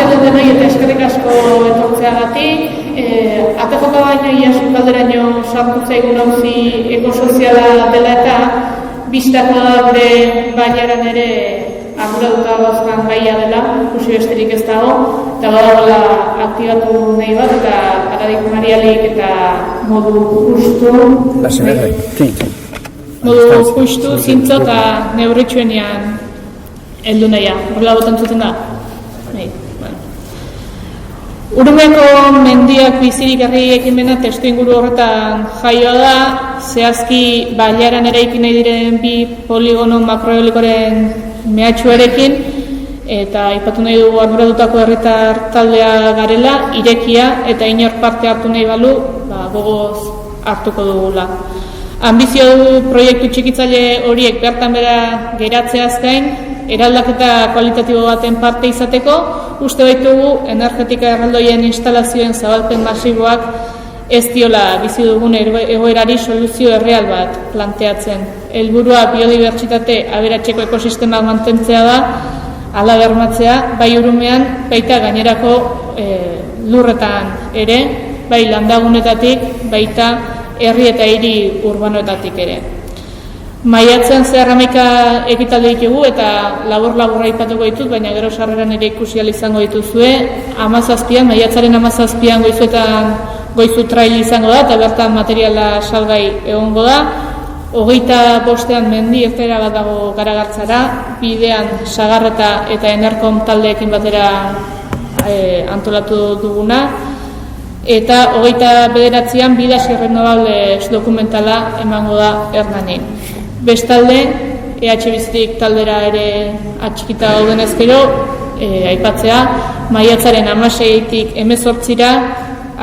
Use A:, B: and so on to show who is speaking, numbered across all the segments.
A: Arratsalde denoi eta eskerrik asko etortzeagatik. Ate joka baino ia sukalderaino sartu zaigun auzi ekosoziala dela eta bistako gure baiaran ere arduratuta gauzkan gaia dela, ikusi besterik ez dago, eta badagoela aktibatu nahi bat eta paradigmarialik eta modu justu, zintzo eta neurritxuenean heldu nahia. Horrela botan zuten da? Urumeko mendiak bizirik herri ekimena testu inguru horretan jaioa da, zehazki baiaran eraiki nahi diren bi poligono makroeolikoren mehatxuarekin, eta aipatu nahi dugu arduratutako herritar taldea garela, irekia eta inor parte hartu nahi balu, gogoz hartuko dugula. Ambizio du proiektu txikitzaile horiek bertan bera geratzeaz gain, eraldaketa kualitatibo baten parte izateko, uste baitugu energetika erraldoien instalazioen zabalpen masiboak ez diola bizi dugun egoerari soluzio erreal bat planteatzen. Helburua biodibertsitate aberatseko ekosistemak mantentzea da, hala bermatzea, bai Urumean, baita gainerako lurretan ere, bai landagunetatik, baita herri eta hiri urbanoetatik ere. Maiatzean zehar 11 ekitaldi ditugu eta labur-laburra aipatuko ditut, baina gero sarreran ere ikusi ahal izango dituzue. 17an, maiatzaren 17an goizuetan goizu trail izango da eta bertan materiala salgai egongo da. 25ean mendi irteera bat dago Garagartzara, bidean Sagarreta eta Enerkom taldeekin batera antolatu duguna. Eta 29an Bidasi Renovables dokumentala emango da Hernani. Bestalde, Bizirik taldera ere atxikita gauden ezkero, aipatzea, maiatzaren 16tik 18ra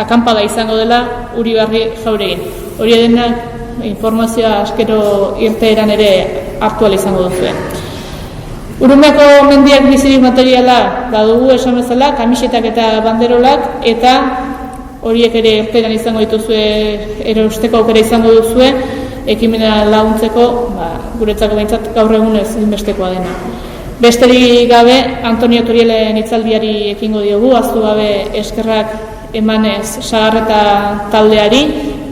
A: akanpada izango dela Uribarri Jauregin. Hori denak informazioa askero irteeran ere hartu ahal izango duzue. Urumeako mendiak bizirik materiala badugu esan bezala, kamisetak eta banderolak, eta horiek ere irteeran izango dituzue, erosteko aukera izango duzue, ekimena laguntzeko, guretzako behintzat gaur egunez inbestekoa dena. Besterik gabe, Antonio Turielen hitzaldiari ekingo diogu, ahaztu gabe eskerrak emanez Sagarreta taldeari,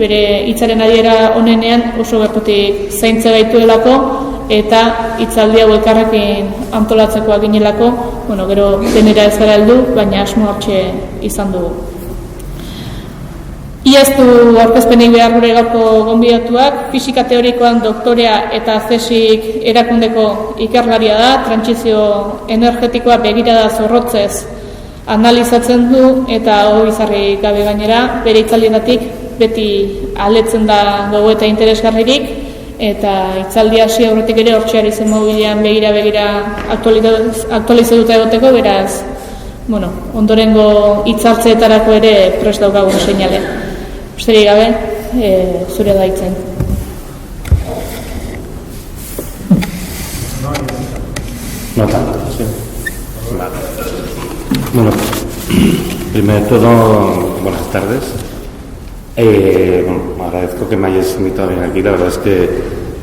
A: bere hitzaren adiera onenean oso gertutik zaintze gaituelako, eta hitzaldi hau elkarrekin antolatzekoa ginelako, gero denera ez gara heldu, baina asmo hortxe izan dugu. Iaz du aurkezpenik behar gure gaurko gonbidatuak, fisika teorikoan doktorea eta zesik erakundeko ikerlaria da, trantsizio energetikoa begirada zorrotzez analizatzen du eta izarri gabe gainera, bere hitzaldietatik beti aletzen da gogo eta interesgarririk, eta hitzaldi hasi aurretik ere hortxeari zen mobilean begira aktualizatuta egoteko, beraz, ondorengo hitzartzeetarako ere prest daukagun seinale. Besterik gabe, zure da hitzen.
B: No tanto, sí. Vale. Bueno, primero de todo, buenas tardes. Agradezco que me hayáis invitado a venir aquí. La verdad es que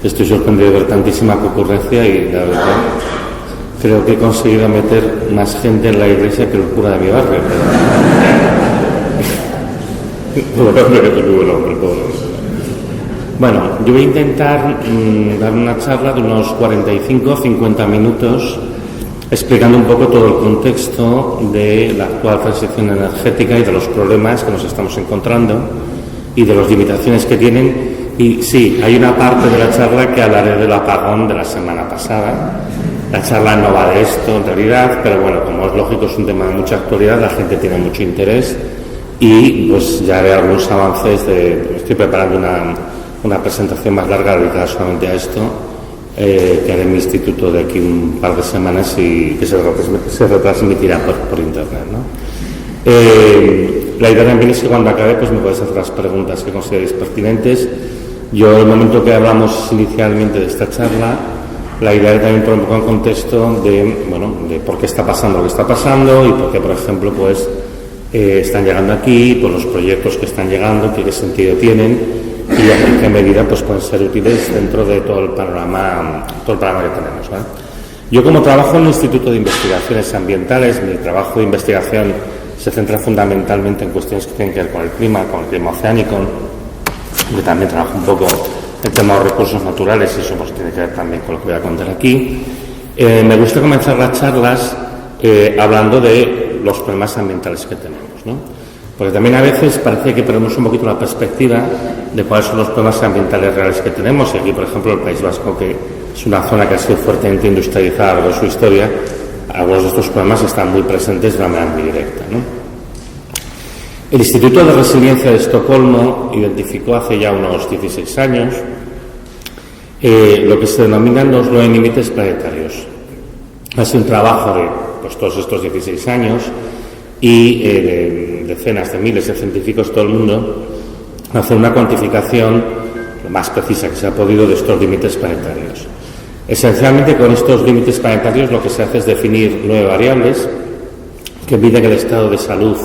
B: estoy sorprendido de ver tantísima concurrencia y la verdad creo que he conseguido meter más gente en la iglesia que el cura de mi barrio. Bueno, yo voy a intentar dar una charla de unos 45-50 minutos explicando un poco todo el contexto de la actual transición energética y de los problemas que nos estamos encontrando y de las limitaciones que tienen. Y sí, hay una parte de la charla que hablaré del apagón de la semana pasada. La charla no va de esto en realidad, pero bueno, como es lógico, es un tema de mucha actualidad, la gente tiene mucho interés. Y pues ya haré algunos avances, estoy preparando una presentación más larga dedicada solamente a esto, que haré en mi instituto de aquí un par de semanas y que se retransmitirá por internet, ¿no? La idea también es que cuando acabe pues me podéis hacer las preguntas que consideréis pertinentes. Yo, en el momento que hablamos inicialmente de esta charla, la idea era también poner un poco en contexto de por qué está pasando lo que está pasando y por qué, por ejemplo, pues están llegando aquí, por los proyectos que están llegando, qué sentido tienen y en qué medida pues pueden ser útiles dentro de todo el panorama que tenemos, ¿vale? Yo, como trabajo en un instituto de investigaciones ambientales, mi trabajo de investigación se centra fundamentalmente en cuestiones que tienen que ver con el clima oceánico. Yo también trabajo un poco el tema de los recursos naturales, y eso pues tiene que ver también con lo que voy a contar aquí. Me gusta comenzar las charlas hablando de los problemas ambientales que tenemos, ¿no? Porque también a veces parece que perdemos un poquito la perspectiva de cuáles son los problemas ambientales reales que tenemos. Y aquí, por ejemplo, el País Vasco, que es una zona que ha sido fuertemente industrializada a lo largo de su historia, algunos de estos problemas están muy presentes de una manera muy directa, ¿no? El Instituto de Resiliencia de Estocolmo identificó hace ya unos 16 años lo que se denominan los 9 límites planetarios. Ha sido un trabajo de pues, todos estos 16 años y de decenas de miles de científicos de todo el mundo hacer una cuantificación lo más precisa que se ha podido de estos límites planetarios. Esencialmente, con estos límites planetarios lo que se hace es definir 9 variables que miden el estado de salud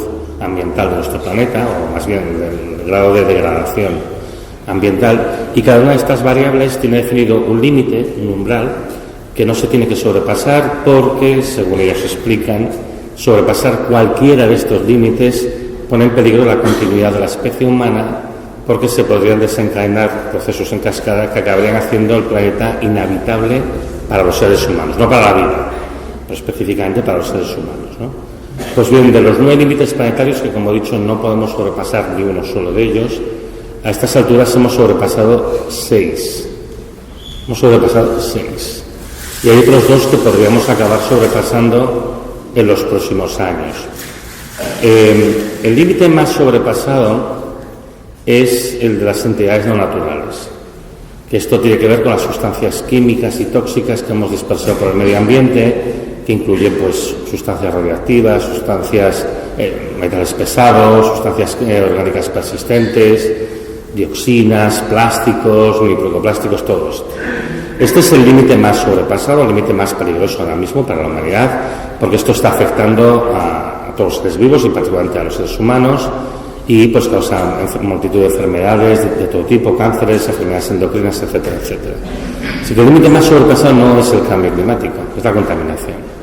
B: ambiental de nuestro planeta, o más bien el grado de degradación ambiental, y cada una de estas variables tiene definido un límite, un umbral, que no se tiene que sobrepasar porque, según ellos explican, sobrepasar cualquiera de estos límites pone en peligro la continuidad de la especie humana, porque se podrían desencadenar procesos en cascada que acabarían haciendo el planeta inhabitable para los seres humanos, no para la vida, pero específicamente para los seres humanos, ¿no? Pues bien, de los 9 límites planetarios, que como he dicho no podemos sobrepasar ni uno solo de ellos, a estas alturas hemos sobrepasado 6. Hemos sobrepasado 6. Y hay otros 2 que podríamos acabar sobrepasando en los próximos años. El límite más sobrepasado es el de las entidades no naturales, que esto tiene que ver con las sustancias químicas y tóxicas que hemos dispersado por el medio ambiente, que incluyen pues sustancias radioactivas, sustancias metales pesados, sustancias orgánicas persistentes, dioxinas, plásticos, microplásticos, todo esto. Este es el límite más sobrepasado, el límite más peligroso ahora mismo para la humanidad, porque esto está afectando a todos los seres vivos y particularmente a los seres humanos, y pues causa multitud de enfermedades de todo tipo, cánceres, enfermedades endocrinas, etcétera, etcétera. Así que el límite más sobrepasado no es el cambio climático, es la contaminación.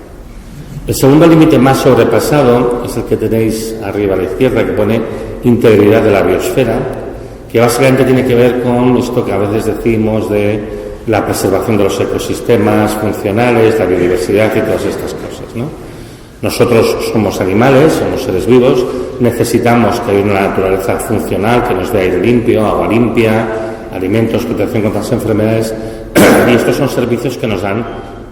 B: El segundo límite más sobrepasado es el que tenéis arriba a la izquierda, que pone integridad de la biosfera, que básicamente tiene que ver con esto que a veces decimos de la preservación de los ecosistemas funcionales, la biodiversidad y todas estas cosas, ¿no? Nosotros somos animales, somos seres vivos, necesitamos que haya una naturaleza funcional que nos dé aire limpio, agua limpia, alimentos, protección contra las enfermedades, y estos son servicios que nos dan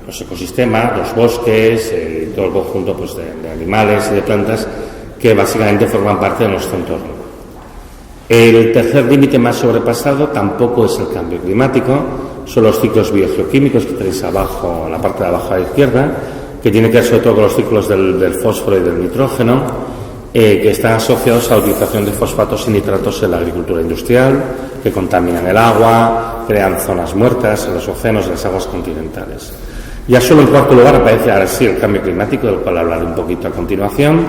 B: los ecosistemas, los bosques, todo el conjunto pues, de animales y de plantas que básicamente forman parte de nuestro entorno. El tercer límite más sobrepasado tampoco es el cambio climático, son los ciclos biogeoquímicos que tenéis abajo, en la parte de abajo a la izquierda, que tiene que ver sobre todo con los ciclos del fósforo y del nitrógeno, que están asociados a la utilización de fosfatos y nitratos en la agricultura industrial, que contaminan el agua, crean zonas muertas en los océanos y las aguas continentales. Ya solo en cuarto lugar aparece ahora sí el cambio climático, del cual hablaré un poquito a continuación,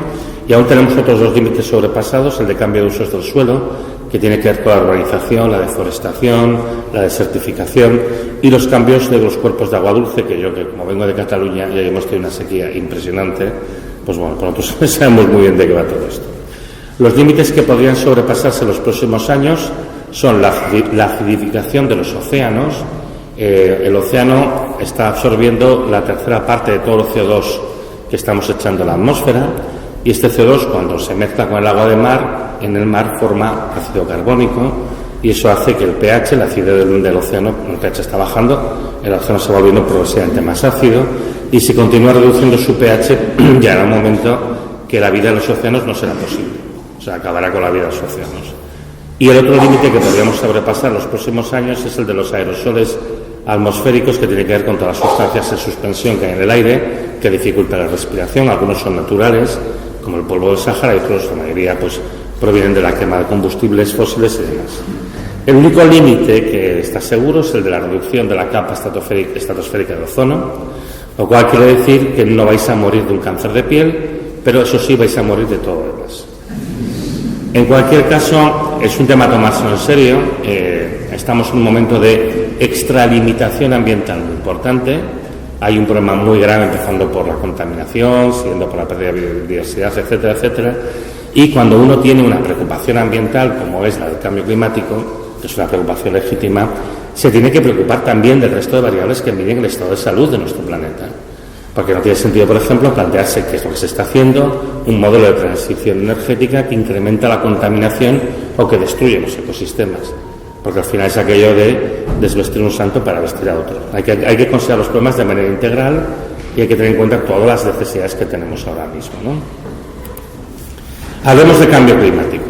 B: y aún tenemos otros 2 límites sobrepasados, el de cambio de usos del suelo, que tiene que ver con la urbanización, la deforestación, la desertificación y los cambios de los cuerpos de agua dulce, que yo, que como vengo de Cataluña y hemos tenido una sequía impresionante, pues bueno, nosotros sabemos muy bien de qué va todo esto. Los límites que podrían sobrepasarse en los próximos años son la acidificación de los océanos. El océano está absorbiendo la tercera parte de todo el CO2 que estamos echando a la atmósfera, y este CO2, cuando se mezcla con el agua de mar, en el mar forma ácido carbónico, y eso hace que el pH, la acidez del océano, el pH está bajando, el océano se va volviendo progresivamente más ácido, y si continúa reduciendo su pH, llegará un momento que la vida en los océanos no será posible, o sea, acabará con la vida de los océanos. Y el otro límite que podríamos sobrepasar en los próximos años es el de los aerosoles atmosféricos, que tiene que ver con todas las sustancias en suspensión que hay en el aire, que dificultan la respiración. Algunos son naturales, como el polvo del Sáhara, y otros, la mayoría, pues provienen de la quema de combustibles fósiles y demás. El único límite que está seguro es el de la reducción de la capa estratosférica de ozono, lo cual quiere decir que no vais a morir de un cáncer de piel, pero eso sí vais a morir de todo lo demás. En cualquier caso, es un tema a tomárselo en serio. Estamos en un momento de extralimitación ambiental muy importante. hay un problema muy grave, empezando por la contaminación, siguiendo por la pérdida de biodiversidad, etcétera, etcétera. Y cuando uno tiene una preocupación ambiental, como es la del cambio climático, que es una preocupación legítima, se tiene que preocupar también del resto de variables que miden el estado de salud de nuestro planeta. Porque no tiene sentido, por ejemplo, plantearse, que es lo que se está haciendo, un modelo de transición energética que incrementa la contaminación o que destruye los ecosistemas. Porque al final es aquello de desvestir un santo para vestir a otro. Hay que considerar los problemas de manera integral y hay que tener en cuenta todas las necesidades que tenemos ahora mismo, ¿no? Hablemos de cambio climático.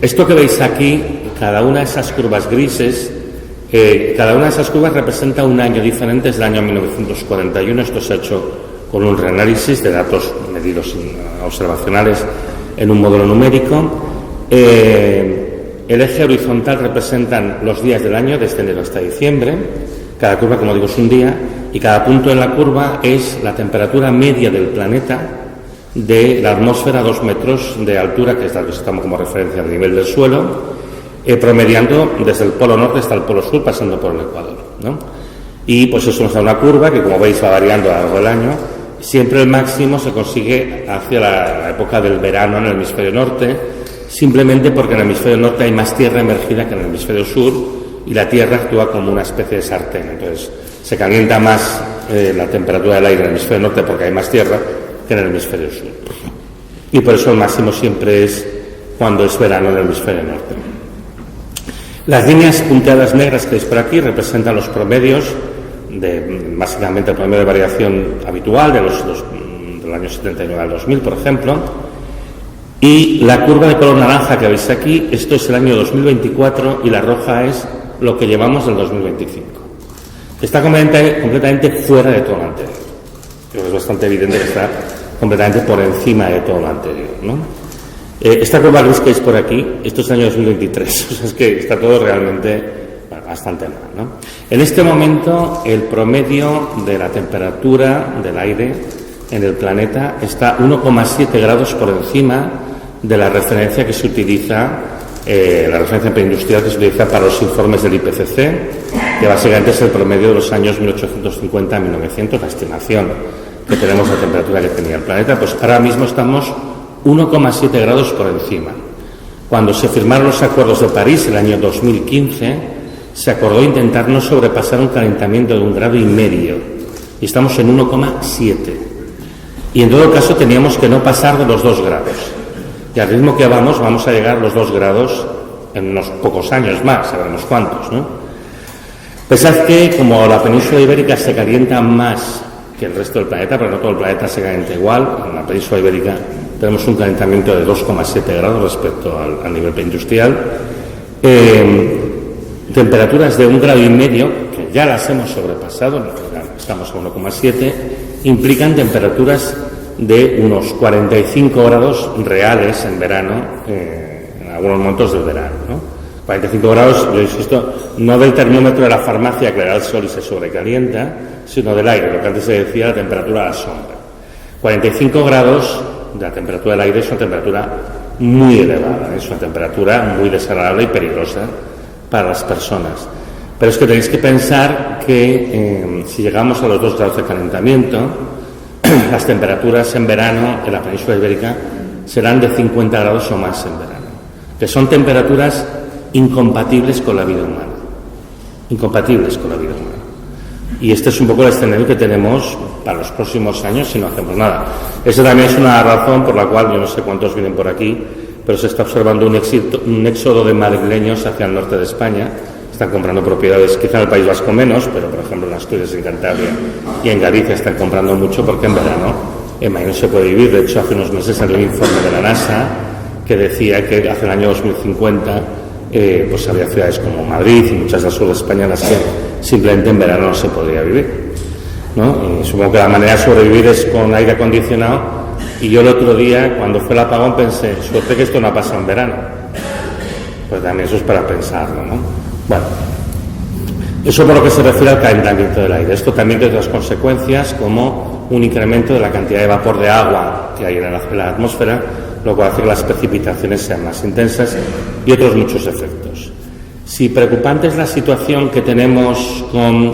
B: Esto que veis aquí, cada una de esas curvas grises, cada una de esas curvas representa un año diferente desde el año 1941. Esto se ha hecho con un reanálisis de datos medidos observacionales en un modelo numérico. El eje horizontal representan los días del año, desde enero hasta diciembre. Cada curva, como digo, es un día, y cada punto en la curva es la temperatura media del planeta de la atmósfera a 2 metros de altura, que es la que estamos como referencia al nivel del suelo, promediando desde el polo norte hasta el polo sur, pasando por el Ecuador, ¿no? Y pues eso nos da una curva que, como veis, va variando a lo largo del año. Siempre el máximo se consigue hacia la época del verano en el hemisferio norte, simplemente porque en el hemisferio norte hay más tierra emergida que en el hemisferio sur, y la tierra actúa como una especie de sartén. Entonces se calienta más la temperatura del aire en el hemisferio norte porque hay más tierra que en el hemisferio sur. Y por eso el máximo siempre es cuando es verano en el hemisferio norte. Las líneas punteadas negras que veis por aquí representan los promedios básicamente el promedio de variación habitual del año 79 al 2000, por ejemplo. Y la curva de color naranja que veis aquí, esto es el año 2024, y la roja es lo que llevamos del 2025. Está completamente fuera de todo lo anterior. Creo que es bastante evidente que está completamente por encima de todo lo anterior, ¿no? Esta curva gris que veis por aquí, esto es el año 2023, o sea, es que está todo realmente bastante mal, ¿no? En este momento, el promedio de la temperatura del aire en el planeta está 1,7 grados por encima de la referencia que se utiliza, la referencia preindustrial que se utiliza para los informes del IPCC, que básicamente es el promedio de los años 1850 a 1900, la estimación que tenemos de temperatura que tenía el planeta. Pues ahora mismo estamos 1,7 grados por encima. Cuando se firmaron los acuerdos de París el año 2015, se acordó intentar no sobrepasar un calentamiento de 1,5 grados, y estamos en 1,7. Y en todo caso teníamos que no pasar de los 2 grados. Y al ritmo que vamos a llegar a los 2 grados en unos pocos años más, sabremos cuántos, ¿no? Pensad que, como la península ibérica se calienta más que el resto del planeta, pero no todo el planeta se calienta igual, en la península ibérica tenemos un calentamiento de 2,7 grados respecto al nivel preindustrial. Temperaturas de 1,5 grados, que ya las hemos sobrepasado, estamos a 1,7, implican temperaturas de unos 45 grados reales en verano, en algunos momentos del verano, ¿no? 45 grados, yo insisto, no del termómetro de la farmacia que le da el sol y se sobrecalienta, sino del aire, lo que antes se decía, la temperatura a la sombra. 45 grados de la temperatura del aire es una temperatura muy elevada, es una temperatura muy desagradable y peligrosa para las personas. Pero es que tenéis que pensar que si llegamos a los 2 grados de calentamiento, las temperaturas en verano en la península ibérica serán de 50 grados o más en verano, que son temperaturas incompatibles con la vida humana. Incompatibles con la vida humana. Y este es un poco el escenario que tenemos para los próximos años si no hacemos nada. Esa también es una razón por la cual, yo no sé cuántos vienen por aquí, pero se está observando un éxodo de madrileños hacia el norte de España. Están comprando propiedades, quizá en el País Vasco menos, pero por ejemplo en Asturias, en Cantabria y en Galicia están comprando mucho porque en verano en Madrid no se puede vivir. De hecho, hace unos meses salió un informe de la NASA que decía que hacia el año 2050 pues había ciudades como Madrid y muchas del sur de España en las que simplemente en verano no se podría vivir, ¿no? Y supongo que la manera de sobrevivir es con aire acondicionado. Y yo el otro día, cuando fue el apagón, pensé, suerte que esto no pasa en verano. Pues también eso es para pensarlo, ¿no? Bueno, eso por lo que se refiere al calentamiento del aire. Esto también tiene otras consecuencias, como un incremento de la cantidad de vapor de agua que hay en la atmósfera, lo cual hace que las precipitaciones sean más intensas, y otros muchos efectos. Si preocupante es la situación que tenemos con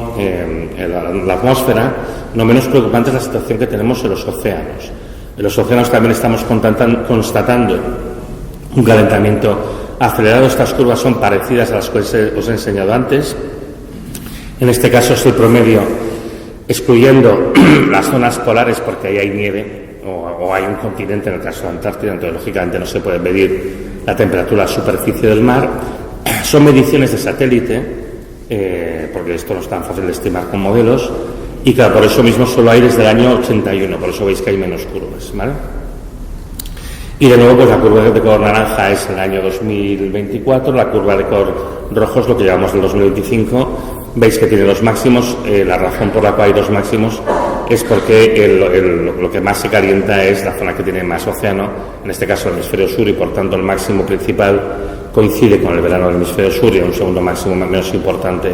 B: la atmósfera, no menos preocupante es la situación que tenemos en los océanos. En los océanos también estamos constatando un calentamiento acelerado. Estas curvas son parecidas a las que os he enseñado antes. En este caso es el promedio, excluyendo las zonas polares porque ahí hay nieve o hay un continente, en el caso de Antártida, entonces lógicamente no se puede medir la temperatura a la superficie del mar. Son mediciones de satélite, porque esto no es tan fácil de estimar con modelos, y claro, por eso mismo solo hay desde el año 81, por eso veis que hay menos curvas, ¿vale? Y de nuevo, pues la curva de color naranja es el año 2024, la curva de color rojo es lo que llevamos del 2025. Veis que tiene los máximos. La razón por la cual hay dos máximos es porque lo que más se calienta es la zona que tiene más océano, en este caso el hemisferio sur, y por tanto el máximo principal coincide con el verano del hemisferio sur, y un segundo máximo menos importante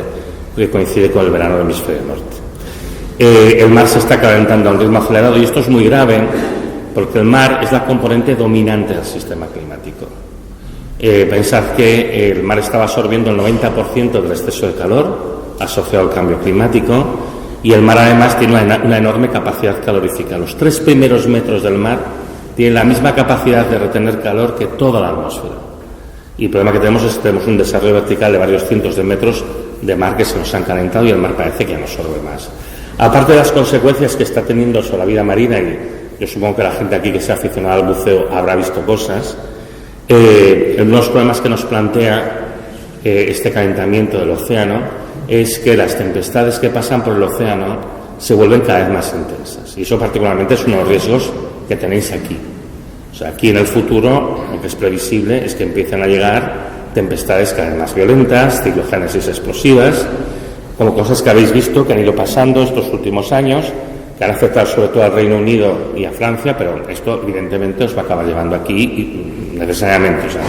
B: que coincide con el verano del hemisferio norte. El mar se está calentando a un ritmo acelerado, y esto es muy grave porque el mar es la componente dominante del sistema climático. Pensad que el mar estaba absorbiendo el 90% del exceso de calor asociado al cambio climático, y el mar además tiene una enorme capacidad calorífica. Los 3 primeros metros del mar tienen la misma capacidad de retener calor que toda la atmósfera. Y el problema que tenemos es que tenemos un desarrollo vertical de varios cientos de metros de mar que se nos han calentado, y el mar parece que no absorbe más. Aparte de las consecuencias que está teniendo sobre la vida marina, y yo supongo que la gente aquí que sea aficionada al buceo habrá visto cosas, los problemas que nos plantea este calentamiento del océano es que las tempestades que pasan por el océano se vuelven cada vez más intensas, y eso particularmente es uno de los riesgos que tenéis aquí. O sea, aquí en el futuro lo que es previsible es que empiecen a llegar tempestades cada vez más violentas, ciclogénesis explosivas, como cosas que habéis visto que han ido pasando estos últimos años, que han afectado sobre todo al Reino Unido y a Francia, pero esto evidentemente os va a acabar llevando aquí necesariamente, o sea,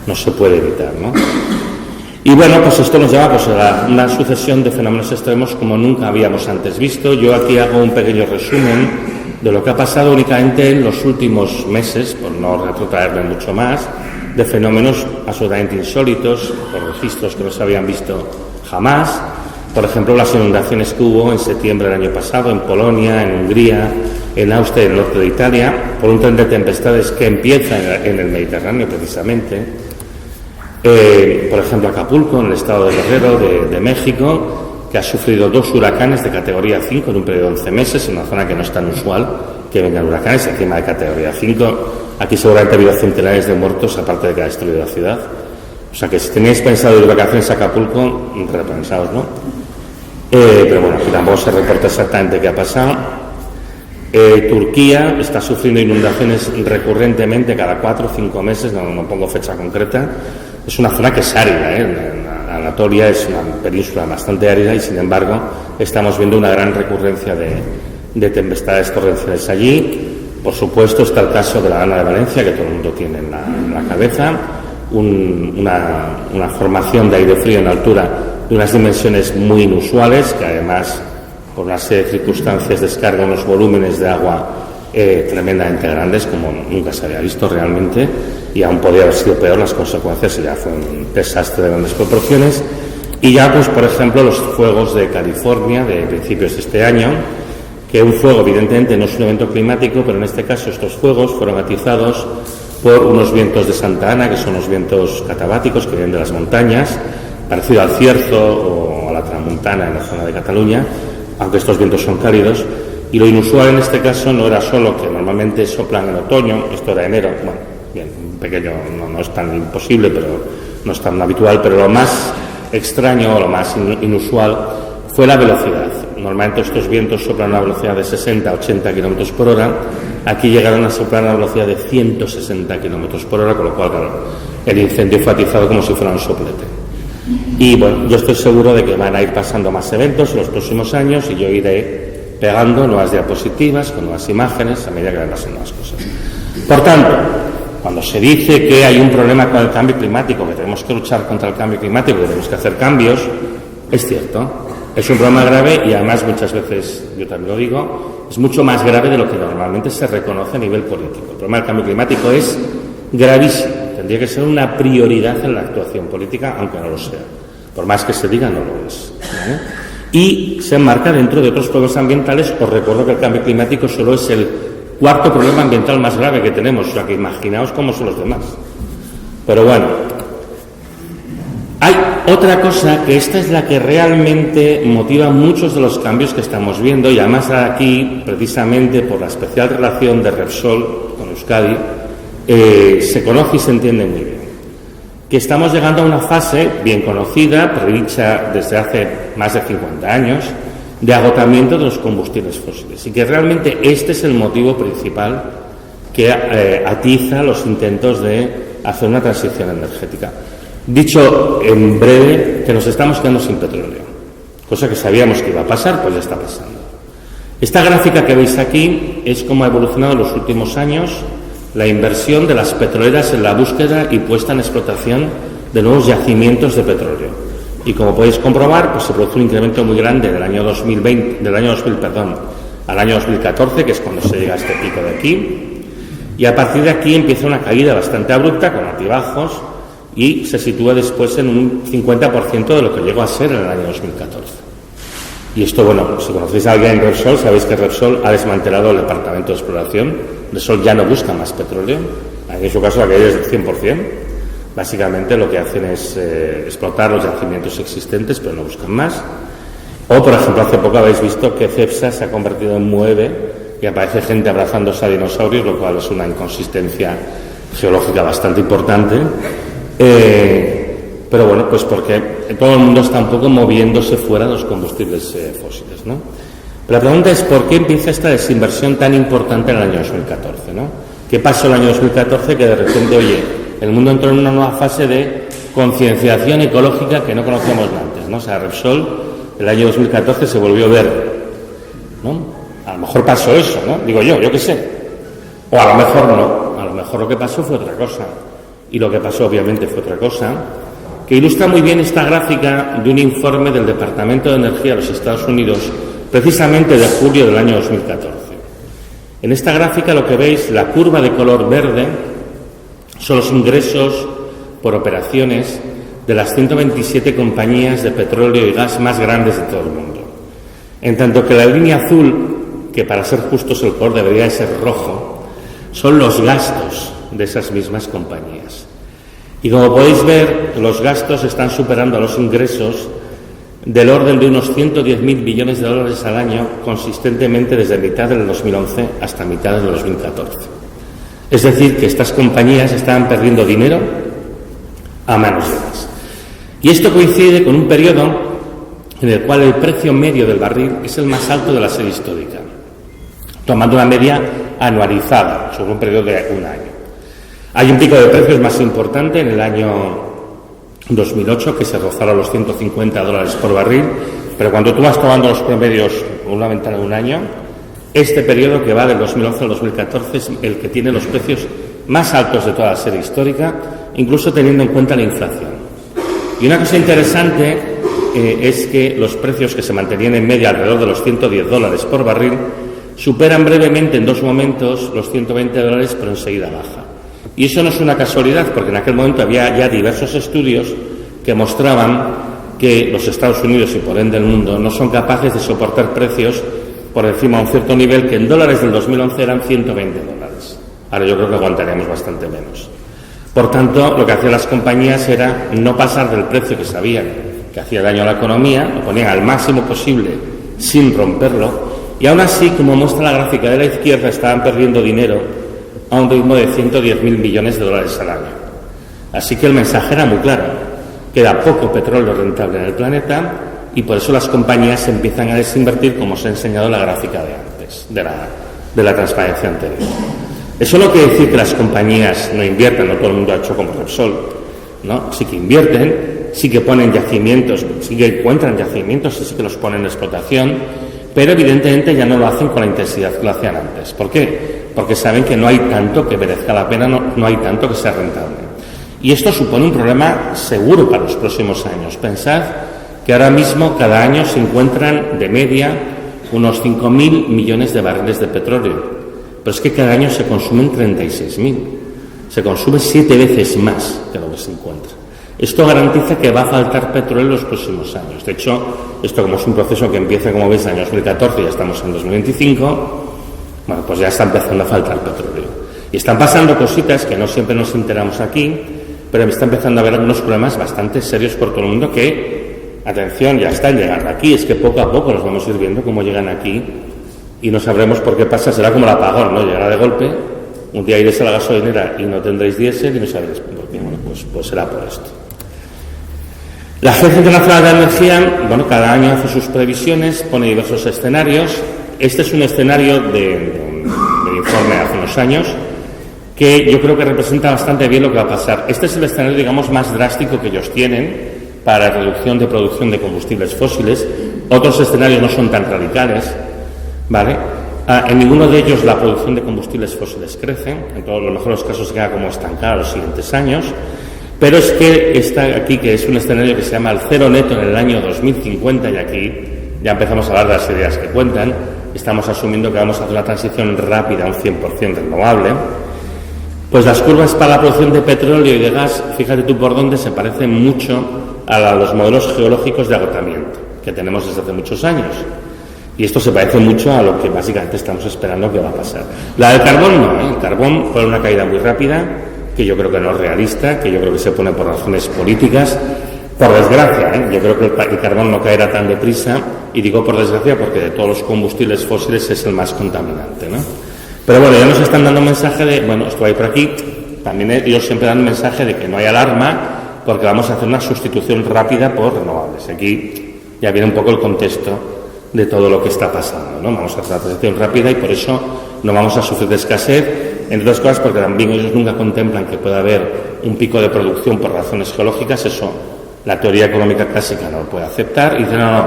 B: no se puede evitar, ¿no? Y bueno, pues esto nos lleva pues a una sucesión de fenómenos extremos como nunca habíamos antes visto. Yo aquí hago un pequeño resumen de lo que ha pasado únicamente en los últimos meses, por no retrotraerme mucho más, de fenómenos absolutamente insólitos, por registros que no se habían visto jamás. Por ejemplo, las inundaciones que hubo en septiembre del año pasado en Polonia, en Hungría, en Austria y en el norte de Italia, por un tren de tempestades que empieza en el Mediterráneo precisamente. Por ejemplo, Acapulco, en el estado de Guerrero, de México, que ha sufrido 2 huracanes de categoría 5 en un periodo de 11 meses, en una zona que no es tan usual que vengan huracanes encima de categoría 5. Aquí seguramente ha habido centenares de muertos, aparte de que ha destruido la ciudad. O sea que si tenéis pensado ir de vacaciones a Acapulco, repensaos, ¿no? Pero bueno, aquí tampoco se reporta exactamente qué ha pasado. Turquía está sufriendo inundaciones recurrentemente cada 4 o 5 meses, no pongo fecha concreta. Es una zona que es árida, Anatolia es una península bastante árida, y sin embargo estamos viendo una gran recurrencia de tempestades torrenciales allí. Por supuesto está el caso de la Dana de Valencia, que todo el mundo tiene en la cabeza, una formación de aire frío en altura de unas dimensiones muy inusuales, que además por una serie de circunstancias descarga unos volúmenes de agua tremendamente grandes, como nunca se había visto realmente, y aún podría haber sido peor las consecuencias, y ya fue un desastre de grandes proporciones. Y ya, pues por ejemplo, los fuegos de California de principios de este año, que un fuego evidentemente no es un evento climático, pero en este caso estos fuegos fueron atizados por unos vientos de Santa Ana, que son los vientos catabáticos que vienen de las montañas, parecido al cierzo o a la tramuntana en la zona de Cataluña, aunque estos vientos son cálidos. Y lo inusual en este caso no era solo que normalmente soplan en otoño, esto era enero, bueno, bien, pequeño, no es tan imposible, pero no es tan habitual, pero lo más extraño o lo más inusual fue la velocidad. Normalmente estos vientos soplan a una velocidad de 60-80 km por hora, aquí llegaron a soplar a una velocidad de 160 km por hora, con lo cual, claro, el incendio fue atizado como si fuera un soplete. Y bueno, yo estoy seguro de que van a ir pasando más eventos en los próximos años, y yo iré pegando nuevas diapositivas con nuevas imágenes a medida que van pasando las cosas. Por tanto, cuando se dice que hay un problema con el cambio climático, que tenemos que luchar contra el cambio climático, que tenemos que hacer cambios, es cierto, es un problema grave, y además muchas veces, yo también lo digo, es mucho más grave de lo que normalmente se reconoce a nivel político. El problema del cambio climático es gravísimo, tendría que ser una prioridad en la actuación política, aunque no lo sea. Por más que se diga, no lo es, ¿vale? Y se enmarca dentro de otros problemas ambientales. Os recuerdo que el cambio climático solo es el cuarto problema ambiental más grave que tenemos, o sea que imaginaos cómo son los demás. Pero bueno, hay otra cosa, que esta es la que realmente motiva muchos de los cambios que estamos viendo, y además aquí, precisamente por la especial relación de Repsol con Euskadi, se conoce y se entiende muy bien. Que estamos llegando a una fase bien conocida, predicha desde hace más de 50 años, de agotamiento de los combustibles fósiles, y que realmente este es el motivo principal que atiza los intentos de hacer una transición energética. Dicho en breve, que nos estamos quedando sin petróleo, cosa que sabíamos que iba a pasar, pues ya está pasando. Esta gráfica que veis aquí es cómo ha evolucionado en los últimos años la inversión de las petroleras en la búsqueda y puesta en explotación de nuevos yacimientos de petróleo. Y como podéis comprobar, pues se produce un incremento muy grande del año 2000 al año 2014, que es cuando se llega a este pico de aquí, y a partir de aquí empieza una caída bastante abrupta, con altibajos, y se sitúa después en un 50% de lo que llegó a ser en el año 2014. Y esto, bueno, si conocéis a alguien en Repsol, sabéis que Repsol ha desmantelado el departamento de exploración. Repsol ya no busca más petróleo, en su caso la caída es del 100%. Básicamente lo que hacen es explotar los yacimientos existentes, pero no buscan más. O, por ejemplo, hace poco habéis visto que Cepsa se ha convertido en Moeve y aparece gente abrazándose a dinosaurios, lo cual es una inconsistencia geológica bastante importante. Pero bueno, pues porque todo el mundo está un poco moviéndose fuera de los combustibles fósiles, ¿no? Pero la pregunta es, ¿por qué empieza esta desinversión tan importante en el año 2014, ¿no? ¿Qué pasó el año 2014 que de repente, oye, el mundo entró en una nueva fase de concienciación ecológica que no conocíamos antes, ¿no? O sea, Repsol, el año 2014 se volvió verde, ¿no? A lo mejor pasó eso, ¿no? Digo yo qué sé. O a lo mejor no. A lo mejor lo que pasó fue otra cosa. Y lo que pasó, obviamente, fue otra cosa, que ilustra muy bien esta gráfica de un informe del Departamento de Energía de los Estados Unidos, precisamente de julio del año 2014. En esta gráfica lo que veis, la curva de color verde, son los ingresos por operaciones de las 127 compañías de petróleo y gas más grandes de todo el mundo. En tanto que la línea azul, que para ser justos el color debería de ser rojo, son los gastos de esas mismas compañías. Y como podéis ver, los gastos están superando a los ingresos del orden de unos 110.000 billones de dólares al año, consistentemente desde mitad del 2011 hasta mitad del 2014. Es decir, que estas compañías estaban perdiendo dinero a manos de gas. Y esto coincide con un periodo en el cual el precio medio del barril es el más alto de la serie histórica, tomando una media anualizada sobre un periodo de un año. Hay un pico de precios más importante en el año 2008, que se rozaron los $150 por barril, pero cuando tú vas tomando los promedios con una ventana de un año, este periodo que va del 2011 al 2014 es el que tiene los precios más altos de toda la serie histórica, incluso teniendo en cuenta la inflación. Y una cosa interesante es que los precios, que se mantenían en media alrededor de los $110 por barril, superan brevemente en dos momentos los $120, pero enseguida baja. Y eso no es una casualidad, porque en aquel momento había ya diversos estudios que mostraban que los Estados Unidos y por ende el mundo no son capaces de soportar precios por encima de un cierto nivel, que en dólares del 2011 eran $120. Ahora yo creo que aguantaríamos bastante menos. Por tanto, lo que hacían las compañías era no pasar del precio que sabían que hacía daño a la economía, lo ponían al máximo posible sin romperlo, y aún así, como muestra la gráfica de la izquierda, estaban perdiendo dinero a un ritmo de 110.000 millones de dólares al año. Así que el mensaje era muy claro: queda poco petróleo rentable en el planeta, y por eso las compañías empiezan a desinvertir, como os he enseñado en la gráfica de antes, de la transparencia anterior. Eso no quiere decir que las compañías no inviertan, no todo el mundo ha hecho como Repsol, ¿no? Sí que invierten, sí que ponen yacimientos, sí que encuentran yacimientos y sí que los ponen en explotación, pero evidentemente ya no lo hacen con la intensidad que lo hacían antes. ¿Por qué? Porque saben que no hay tanto que merezca la pena, no hay tanto que sea rentable. Y esto supone un problema seguro para los próximos años. Pensad que ahora mismo cada año se encuentran de media unos 5.000 millones de barriles de petróleo, pero es que cada año se consumen 36.000. se consume 7 veces más que lo que se encuentra. Esto garantiza que va a faltar petróleo en los próximos años. De hecho, esto como es un proceso que empieza, como veis, en el año 2014 y ya estamos en 2025, bueno, pues ya está empezando a faltar petróleo. Y están pasando cositas que no siempre nos enteramos aquí, pero está empezando a haber algunos problemas bastante serios por todo el mundo que, atención, ya están llegando aquí. Es que poco a poco los vamos a ir viendo cómo llegan aquí y no sabremos por qué pasa. Será como el apagón, ¿no? Llegará de golpe, un día iréis a la gasolinera y no tendréis diésel y no sabréis por qué. Bueno, pues será por esto. La Agencia Internacional de Energía, bueno, cada año hace sus previsiones, pone diversos escenarios. Este es un escenario de informe hace unos años que yo creo que representa bastante bien lo que va a pasar. Este es el escenario, digamos, más drástico que ellos tienen para reducción de producción de combustibles fósiles. Otros escenarios no son tan radicales, ¿vale? En ninguno de ellos la producción de combustibles fósiles crece. En todos los mejores casos se queda como estancada los siguientes años. Pero es que está aquí, que es un escenario que se llama el cero neto en el año 2050, y aquí ya empezamos a hablar de las ideas que cuentan. Estamos asumiendo que vamos a hacer una transición rápida a un 100% renovable. Pues las curvas para la producción de petróleo y de gas, fíjate tú por dónde, se parecen mucho a los modelos geológicos de agotamiento que tenemos desde hace muchos años. Y esto se parece mucho a lo que básicamente estamos esperando que va a pasar. La del carbón no, El carbón fue una caída muy rápida, que yo creo que no es realista, que yo creo que se pone por razones políticas. Por desgracia, yo creo que el carbón no caerá tan deprisa, y digo por desgracia porque de todos los combustibles fósiles es el más contaminante, ¿no? Pero bueno, ya nos están dando un mensaje de, bueno, esto hay por aquí, también ellos siempre dan un mensaje de que no hay alarma porque vamos a hacer una sustitución rápida por renovables. Aquí ya viene un poco el contexto de todo lo que está pasando, ¿no? Vamos a hacer una transición rápida y por eso no vamos a sufrir de escasez, entre otras cosas porque también ellos nunca contemplan que pueda haber un pico de producción por razones geológicas. Eso la teoría económica clásica no lo puede aceptar y dicen, no,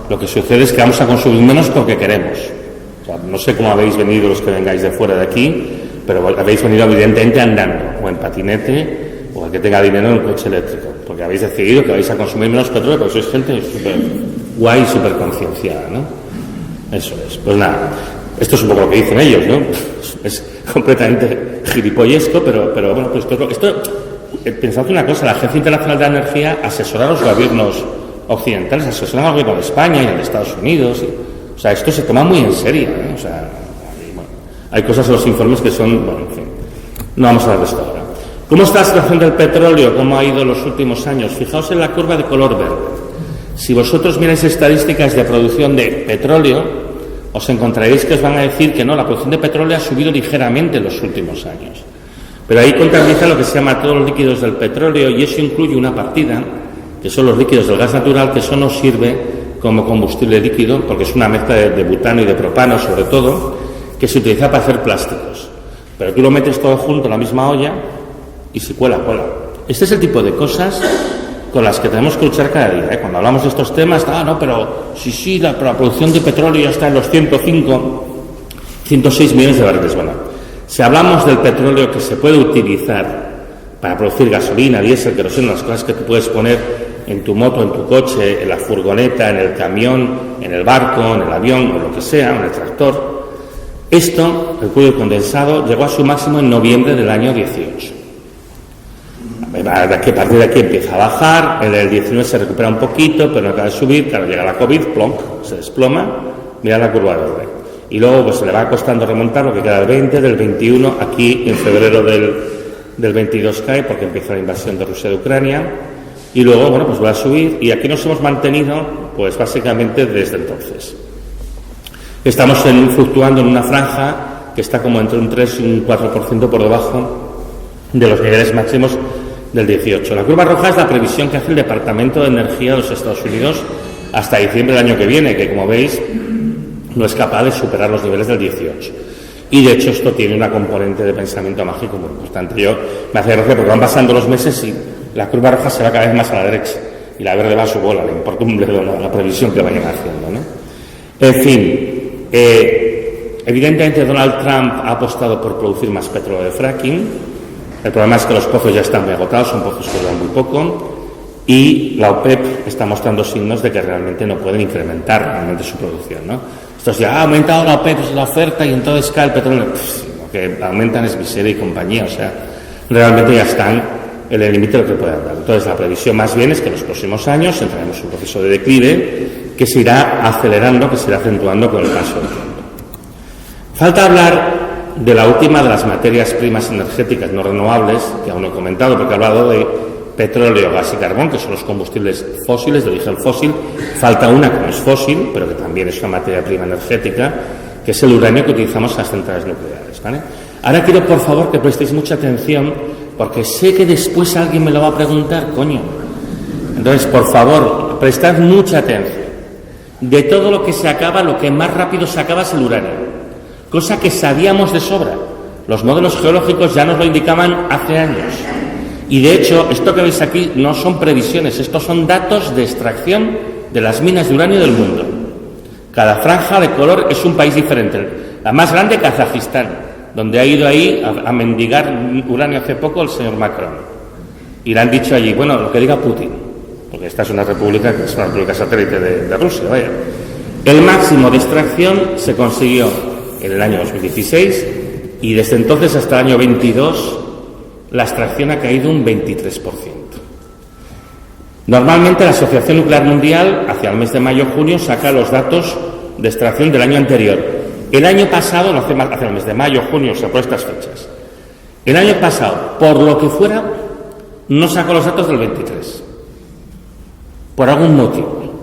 B: lo que sucede es que vamos a consumir menos porque queremos. O sea, no sé cómo habéis venido los que vengáis de fuera de aquí, pero habéis venido evidentemente andando, o en patinete, o el que tenga dinero en un coche eléctrico, porque habéis decidido que vais a consumir menos petróleo, porque sois gente súper guay, súper concienciada, ¿no? Eso es. Pues nada, esto es un poco lo que dicen ellos, ¿no? Es completamente gilipollesco, pero bueno, pues esto pensad una cosa, la Agencia Internacional de Energía asesora a los gobiernos occidentales, asesora al gobierno de España y al de Estados Unidos. O sea, esto se toma muy en serio, ¿eh? O sea, bueno, hay cosas en los informes que son, bueno, en fin, no vamos a hablar de esto ahora. ¿Cómo está la situación del petróleo? ¿Cómo ha ido en los últimos años? Fijaos en la curva de color verde. Si vosotros miráis estadísticas de producción de petróleo, os encontraréis que os van a decir que no, la producción de petróleo ha subido ligeramente en los últimos años. Pero ahí contabiliza lo que se llama todos los líquidos del petróleo, y eso incluye una partida, que son los líquidos del gas natural, que eso no sirve como combustible líquido, porque es una mezcla de butano y de propano, sobre todo, que se utiliza para hacer plásticos. Pero tú lo metes todo junto en la misma olla y se cuela. Este es el tipo de cosas con las que tenemos que luchar cada día, ¿eh? Cuando hablamos de estos temas, no, pero sí, la producción de petróleo ya está en los 106 millones de barriles. Bueno, si hablamos del petróleo que se puede utilizar para producir gasolina, diésel, queroseno, las cosas que tú puedes poner en tu moto, en tu coche, en la furgoneta, en el camión, en el barco, en el avión o lo que sea, en el tractor, esto, el crudo condensado, llegó a su máximo en noviembre del año 18. A partir de aquí empieza a bajar, en el 19 se recupera un poquito, pero no acaba de subir, claro, llega la COVID, plonk, se desploma, mira la curva verde. Y luego pues se le va costando remontar lo que queda del 20, del 21, aquí en febrero del 22 cae porque empieza la invasión de Rusia de Ucrania, y luego, bueno, pues va a subir, y aquí nos hemos mantenido, pues básicamente desde entonces. Estamos fluctuando en una franja que está como entre un 3 y un 4% por debajo de los niveles máximos del 18. La curva roja es la previsión que hace el Departamento de Energía de los Estados Unidos hasta diciembre del año que viene, que como veis no es capaz de superar los niveles del 18. Y de hecho esto tiene una componente de pensamiento mágico muy importante. Yo me hace gracia porque van pasando los meses y la curva roja se va cada vez más a la derecha y la verde va a su bola, le importa un bledo la previsión que vayan haciendo, ¿no? En fin, evidentemente Donald Trump ha apostado por producir más petróleo de fracking. El problema es que los pozos ya están muy agotados, son pozos que duran muy poco, y la OPEP está mostrando signos de que realmente no pueden incrementar realmente su producción, ¿no? Estos ya ha aumentado la OPEP, la oferta, y entonces cae el petróleo. Lo que aumentan es miseria y compañía, o sea, realmente ya están en el límite de lo que pueden dar. Entonces, la previsión más bien es que en los próximos años entraremos en un proceso de declive que se irá acelerando, que se irá acentuando con el paso del tiempo. Falta hablar de la última de las materias primas energéticas no renovables, que aún no he comentado, porque he hablado de petróleo, gas y carbón, que son los combustibles fósiles, de origen fósil. Falta una que no es fósil, pero que también es una materia prima energética, que es el uranio que utilizamos en las centrales nucleares, ¿vale? Ahora quiero, por favor, que prestéis mucha atención, porque sé que después alguien me lo va a preguntar, coño. Entonces, por favor, prestad mucha atención. De todo lo que se acaba, lo que más rápido se acaba es el uranio, cosa que sabíamos de sobra. Los modelos geológicos ya nos lo indicaban hace años. Y de hecho, esto que veis aquí no son previsiones, estos son datos de extracción de las minas de uranio del mundo. Cada franja de color es un país diferente. La más grande, Kazajistán, donde ha ido ahí a mendigar uranio hace poco el señor Macron. Y le han dicho allí, bueno, lo que diga Putin, porque esta es una república que es una república satélite de Rusia, vaya. El máximo de extracción se consiguió en el año 2016 y desde entonces hasta el año 22 la extracción ha caído un 23%. Normalmente la Asociación Nuclear Mundial, hacia el mes de mayo-junio, saca los datos de extracción del año anterior. El año pasado, no hace más, hacia el mes de mayo-junio, se por estas fechas. El año pasado, por lo que fuera, no sacó los datos del 23. Por algún motivo.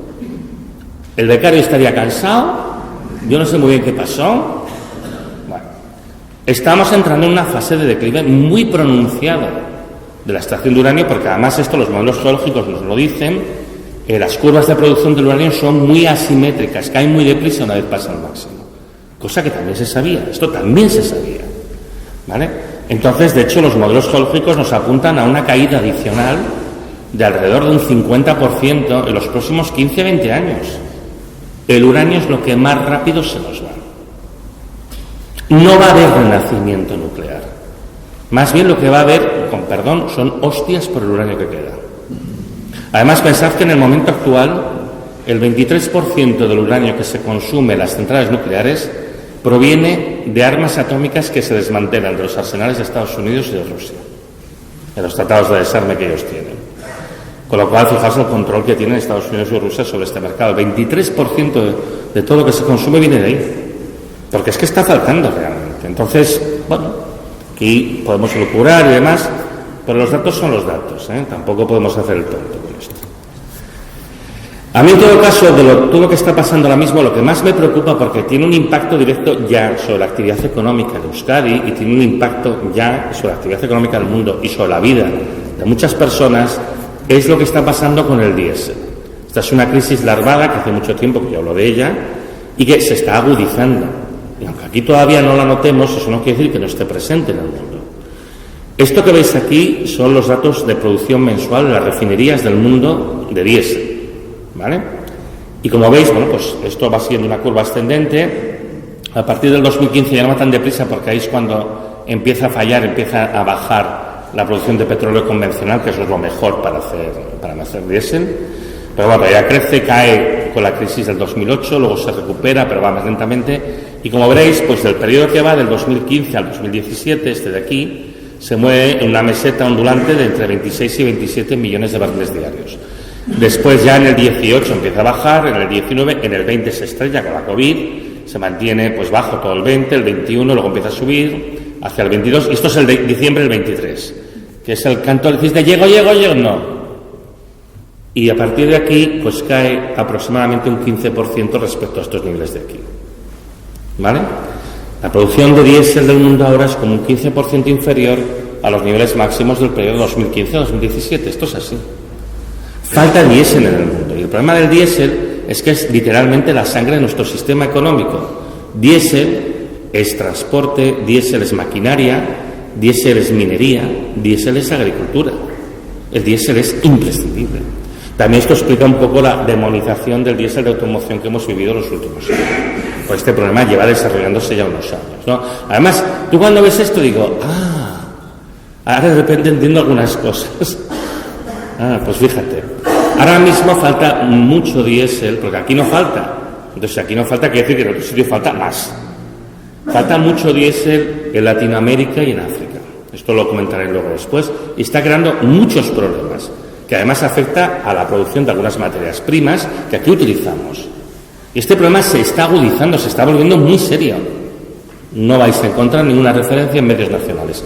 B: El becario estaría cansado, yo no sé muy bien qué pasó. Estamos entrando en una fase de declive muy pronunciada de la extracción de uranio, porque además esto los modelos geológicos nos lo dicen, las curvas de producción del uranio son muy asimétricas, caen muy deprisa una vez pasa el máximo, cosa que también se sabía, esto también se sabía, ¿vale? Entonces, de hecho, los modelos geológicos nos apuntan a una caída adicional de alrededor de un 50% en los próximos 15-20 años. El uranio es lo que más rápido se nos va. No va a haber renacimiento nuclear. Más bien lo que va a haber, con perdón, son hostias por el uranio que queda. Además, pensad que en el momento actual el 23% del uranio que se consume en las centrales nucleares proviene de armas atómicas que se desmantelan de los arsenales de Estados Unidos y de Rusia, de los tratados de desarme que ellos tienen. Con lo cual, fijaos el control que tienen Estados Unidos y Rusia sobre este mercado. El 23% de todo lo que se consume viene de ahí. Porque es que está faltando realmente. Entonces, bueno, aquí podemos elucubrar y demás, pero los datos son los datos, ¿eh? Tampoco podemos hacer el tonto con esto. A mí, en todo caso, de todo lo que está pasando ahora mismo, lo que más me preocupa, porque tiene un impacto directo ya sobre la actividad económica de Euskadi y tiene un impacto ya sobre la actividad económica del mundo y sobre la vida de muchas personas, es lo que está pasando con el diésel. Esta es una crisis larvada que hace mucho tiempo que yo hablo de ella y que se está agudizando. Y aunque aquí todavía no la notemos, eso no quiere decir que no esté presente en el mundo. Esto que veis aquí son los datos de producción mensual de las refinerías del mundo de diésel, ¿vale? Y como veis, bueno, pues esto va siguiendo una curva ascendente. A partir del 2015 ya no va tan deprisa, porque ahí es cuando empieza a fallar, empieza a bajar la producción de petróleo convencional, que eso es lo mejor para hacer diésel. Pero bueno, ya crece, cae con la crisis del 2008, luego se recupera, pero va más lentamente. Y como veréis, pues del periodo que va del 2015 al 2017, este de aquí, se mueve en una meseta ondulante de entre 26 y 27 millones de barriles diarios. Después ya en el 18 empieza a bajar, en el 19, en el 20 se estrella con la COVID, se mantiene pues bajo todo el 20, el 21 luego empieza a subir hacia el 22, y esto es el de diciembre del 23, que es el canto del cisne, llego, no. Y a partir de aquí, pues cae aproximadamente un 15% respecto a estos niveles de aquí. ¿Vale? La producción de diésel del mundo ahora es como un 15% inferior a los niveles máximos del periodo 2015-2017. Esto es así. Falta diésel en el mundo. Y el problema del diésel es que es literalmente la sangre de nuestro sistema económico. Diésel es transporte, diésel es maquinaria, diésel es minería, diésel es agricultura. El diésel es imprescindible. También esto explica un poco la demonización del diésel de automoción que hemos vivido los últimos años. Pues este problema lleva desarrollándose ya unos años, ¿no? Además, tú cuando ves esto digo, ahora de repente entiendo algunas cosas. Pues fíjate, ahora mismo falta mucho diésel, porque aquí no falta. Entonces, aquí no falta, quiere decir que en otro sitio falta más. Falta mucho diésel en Latinoamérica y en África. esto lo comentaré luego después, y está creando muchos problemas, que además afecta a la producción de algunas materias primas que aquí utilizamos. Y este problema se está agudizando, se está volviendo muy serio. No vais a encontrar ninguna referencia en medios nacionales.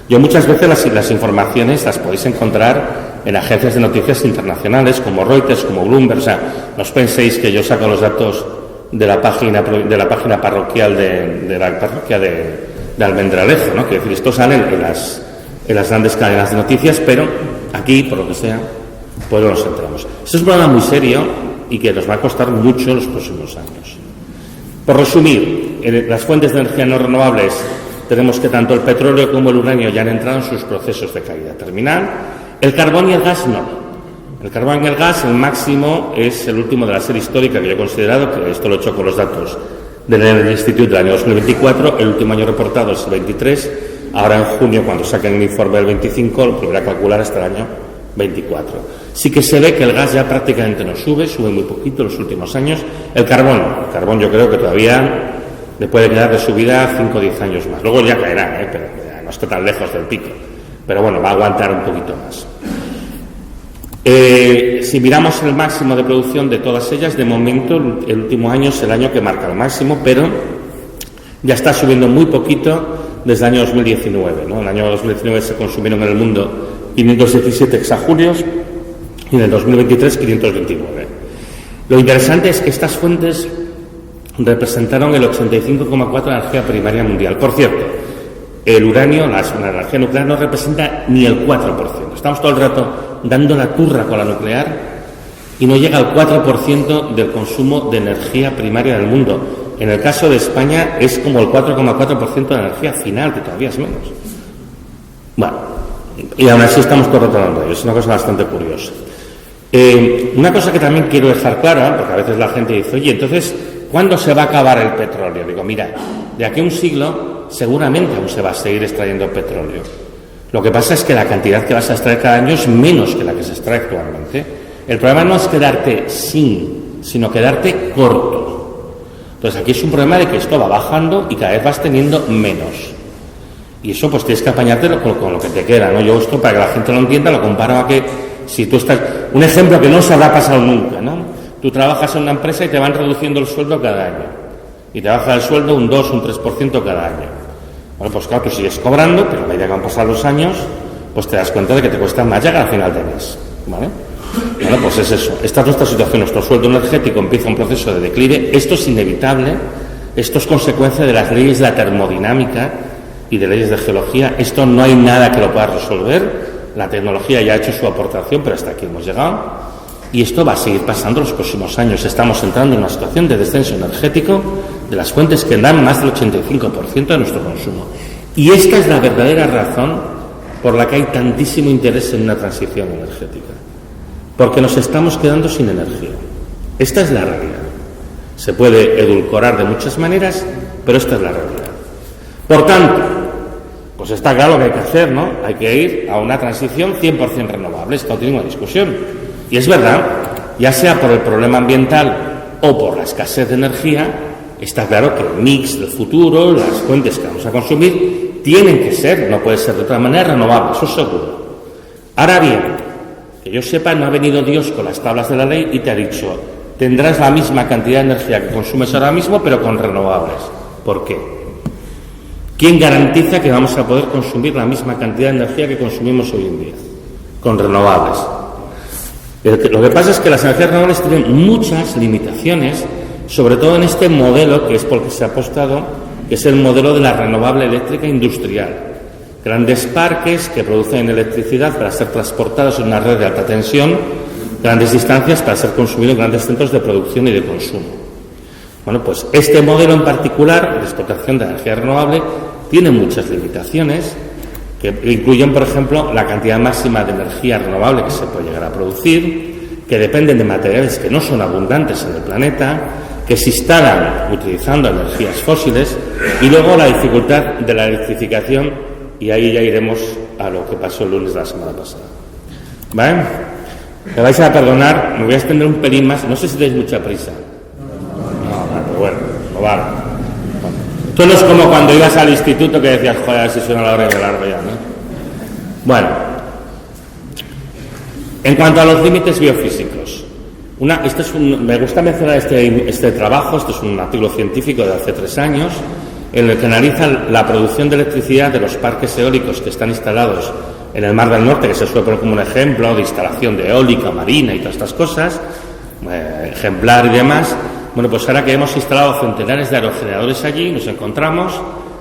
B: Yo muchas veces las informaciones las podéis encontrar en agencias de noticias internacionales como Reuters, como Bloomberg. O sea, no os penséis que yo saco los datos de la página parroquial de la parroquia de Almendralejo, ¿no? Quiero decir, esto sale en las grandes cadenas de noticias, pero aquí, por lo que sea, pues no nos enteramos. Esto es un problema muy serio y que nos va a costar mucho en los próximos años. Por resumir, en las fuentes de energía no renovables tenemos que tanto el petróleo como el uranio ya han entrado en sus procesos de caída terminal. El carbón y el gas no. El carbón y el gas, el máximo, es el último de la serie histórica que yo he considerado, que esto lo he hecho con los datos del Energy Institute del año 2024, el último año reportado es el 23, ahora en junio, cuando saquen el informe del 25, lo volveré a calcular hasta el año 24. Sí que se ve que el gas ya prácticamente no sube muy poquito en los últimos años. El carbón yo creo que todavía le puede quedar de subida 5 o 10 años más. Luego ya caerá, pero no está tan lejos del pico. Pero bueno, va a aguantar un poquito más. Si miramos el máximo de producción de todas ellas, de momento el último año es el año que marca el máximo, pero ya está subiendo muy poquito desde el año 2019, ¿no? En el año 2019 se consumieron en el mundo 517 exajulios y en el 2023 529. Lo interesante es que estas fuentes representaron el 85,4% de la energía primaria mundial. Por cierto, el uranio, la energía nuclear, no representa ni el 4%. Estamos todo el rato dando la turra con la nuclear y no llega al 4% del consumo de energía primaria del mundo. En el caso de España es como el 4,4% de la energía final, que todavía es menos. Bueno, y aún así estamos todo el rato hablando de ello. Es una cosa bastante curiosa. Una cosa que también quiero dejar clara, porque a veces la gente dice, oye, entonces, ¿cuándo se va a acabar el petróleo? Digo, mira, de aquí a un siglo seguramente aún se va a seguir extrayendo petróleo. Lo que pasa es que la cantidad que vas a extraer cada año es menos que la que se extrae actualmente. El problema no es quedarte sin, sino quedarte corto. Entonces aquí es un problema de que esto va bajando y cada vez vas teniendo menos. Y eso pues tienes que apañártelo con lo que te queda, ¿no? Yo esto, para que la gente lo entienda, lo comparo a que si tú estás... Un ejemplo que no os habrá pasado nunca, ¿no? Tú trabajas en una empresa y te van reduciendo el sueldo cada año. Y te baja el sueldo un 2, un 3% cada año. Bueno, pues claro, tú sigues cobrando, pero a medida que van pasando los años, pues te das cuenta de que te cuesta más llegar al final de mes, ¿vale? Bueno, pues es eso. Esta es nuestra situación. Nuestro sueldo energético empieza un proceso de declive. Esto es inevitable. Esto es consecuencia de las leyes de la termodinámica y de leyes de geología. Esto no hay nada que lo pueda resolver. La tecnología ya ha hecho su aportación, pero hasta aquí hemos llegado. Y esto va a seguir pasando los próximos años. Estamos entrando en una situación de descenso energético de las fuentes que dan más del 85% de nuestro consumo. Y esta es la verdadera razón por la que hay tantísimo interés en una transición energética. Porque nos estamos quedando sin energía. Esta es la realidad. Se puede edulcorar de muchas maneras, pero esta es la realidad. Por tanto, pues está claro lo que hay que hacer, ¿no? Hay que ir a una transición 100% renovable. Esto no tiene ninguna discusión. Y es verdad, ya sea por el problema ambiental o por la escasez de energía, está claro que el mix del futuro, las fuentes que vamos a consumir, tienen que ser, no puede ser de otra manera, renovables, eso seguro. Ahora bien, que yo sepa, no ha venido Dios con las tablas de la ley y te ha dicho, tendrás la misma cantidad de energía que consumes ahora mismo, pero con renovables. ¿Por qué? ¿Quién garantiza que vamos a poder consumir la misma cantidad de energía que consumimos hoy en día? Con renovables. Lo que pasa es que las energías renovables tienen muchas limitaciones, sobre todo en este modelo que es por el que se ha apostado, que es el modelo de la renovable eléctrica industrial. Grandes parques que producen electricidad para ser transportados en una red de alta tensión, grandes distancias para ser consumidos en grandes centros de producción y de consumo. Bueno, pues este modelo en particular de explotación de energía renovable tiene muchas limitaciones, que incluyen, por ejemplo, la cantidad máxima de energía renovable que se puede llegar a producir, que dependen de materiales que no son abundantes en el planeta, que se instalan utilizando energías fósiles, y luego la dificultad de la electrificación, y ahí ya iremos a lo que pasó el lunes de la semana pasada. ¿Vale? Me vais a perdonar, me voy a extender un pelín más, no sé si tenéis mucha prisa. No, pero bueno, no vale. Esto no es como cuando ibas al instituto que decías, joder, si suena la hora de largo ya, ¿no? Bueno, en cuanto a los límites biofísicos, me gusta mencionar este trabajo. Este es un artículo científico de hace 3 años, en el que analiza la producción de electricidad de los parques eólicos que están instalados en el Mar del Norte, que se suele poner como un ejemplo de instalación de eólica, marina y todas estas cosas, ejemplar y demás. Bueno, pues ahora que hemos instalado centenares de aerogeneradores allí, nos encontramos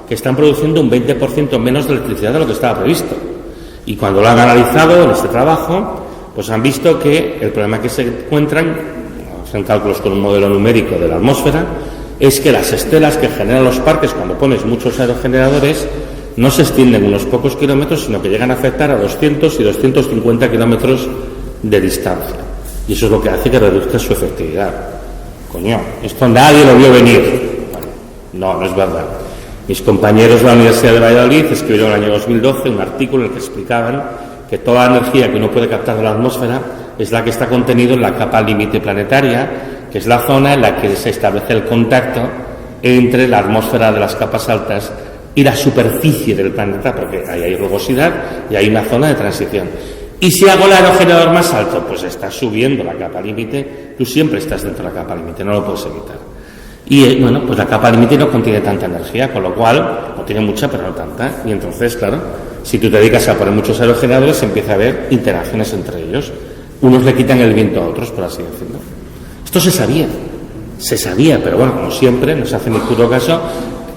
B: que están produciendo un 20% menos de electricidad de lo que estaba previsto. Y cuando lo han analizado en este trabajo, pues han visto que el problema que se encuentran, hacen cálculos con un modelo numérico de la atmósfera, es que las estelas que generan los parques cuando pones muchos aerogeneradores no se extienden unos pocos kilómetros, sino que llegan a afectar a 200 y 250 kilómetros de distancia. Y eso es lo que hace que reduzca su efectividad. Coño, esto nadie lo vio venir. Bueno, no es verdad. Mis compañeros de la Universidad de Valladolid escribieron en el año 2012 un artículo en el que explicaban que toda la energía que uno puede captar de la atmósfera es la que está contenida en la capa límite planetaria, que es la zona en la que se establece el contacto entre la atmósfera de las capas altas y la superficie del planeta, porque ahí hay rugosidad y hay una zona de transición. Y si hago el aerogenerador más alto, pues estás subiendo la capa límite, tú siempre estás dentro de la capa límite, no lo puedes evitar. Y bueno, pues la capa límite no contiene tanta energía, con lo cual, no tiene mucha, pero no tanta. Y entonces, claro, si tú te dedicas a poner muchos aerogeneradores, empieza a haber interacciones entre ellos. Unos le quitan el viento a otros, por así decirlo. Esto se sabía, pero bueno, como siempre, no se hace ni puto caso.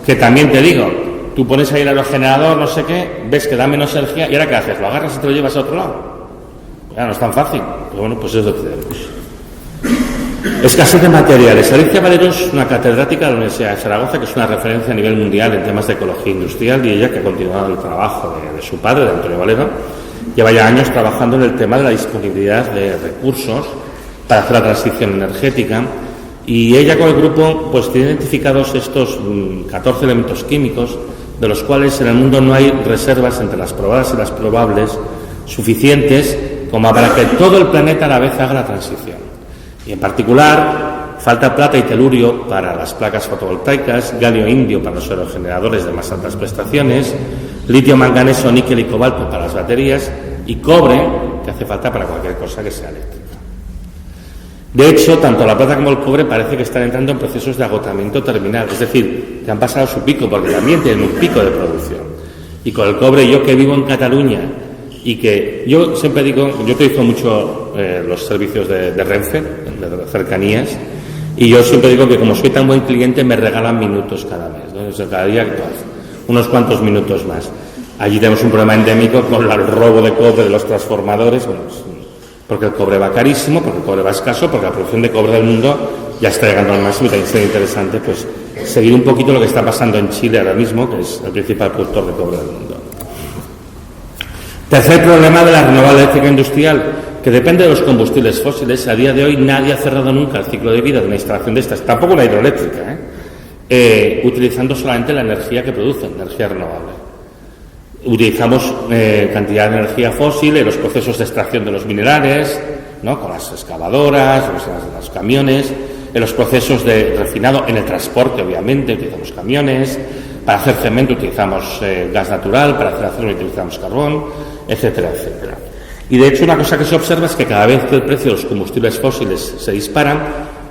B: Que también te digo, tú pones ahí el aerogenerador, no sé qué, ves que da menos energía, ¿y ahora qué haces? ¿Lo agarras y te lo llevas a otro lado? Ya no es tan fácil, pero bueno, pues es lo que tenemos. Escasez de materiales. Alicia Valero es una catedrática de la Universidad de Zaragoza, que es una referencia a nivel mundial en temas de ecología industrial, y ella, que ha continuado el trabajo de su padre, de Antonio Valero, lleva ya años trabajando en el tema de la disponibilidad de recursos para hacer la transición energética, y ella con el grupo pues tiene identificados estos 14 elementos químicos, de los cuales en el mundo no hay reservas entre las probadas y las probables suficientes como para que todo el planeta a la vez haga la transición. Y en particular, falta plata y telurio para las placas fotovoltaicas, galio e indio para los aerogeneradores de más altas prestaciones, litio, manganeso, níquel y cobalto para las baterías, y cobre, que hace falta para cualquier cosa que sea eléctrica. De hecho, tanto la plata como el cobre parece que están entrando en procesos de agotamiento terminal, es decir, que han pasado su pico, porque también tienen un pico de producción. Y con el cobre, yo que vivo en Cataluña, y que yo siempre digo, yo utilizo mucho los servicios de Renfe, de cercanías, y yo siempre digo que como soy tan buen cliente me regalan minutos cada mes, ¿no? O sea, cada día unos cuantos minutos más. Allí tenemos un problema endémico con el robo de cobre de los transformadores, bueno, porque el cobre va carísimo, porque el cobre va escaso, porque la producción de cobre del mundo ya está llegando al máximo, y también sería interesante pues seguir un poquito lo que está pasando en Chile ahora mismo, que es el principal productor de cobre del mundo. Tercer problema de la renovable eléctrica industrial, que depende de los combustibles fósiles. A día de hoy nadie ha cerrado nunca el ciclo de vida de una instalación de estas, tampoco una hidroeléctrica, utilizando solamente la energía que produce, energía renovable. Utilizamos cantidad de energía fósil en los procesos de extracción de los minerales, ¿no? Con las excavadoras, los camiones, en los procesos de refinado, en el transporte, obviamente, utilizamos camiones. Para hacer cemento utilizamos gas natural, para hacer acero utilizamos carbón, etcétera, etcétera. Y de hecho una cosa que se observa es que cada vez que el precio de los combustibles fósiles se disparan,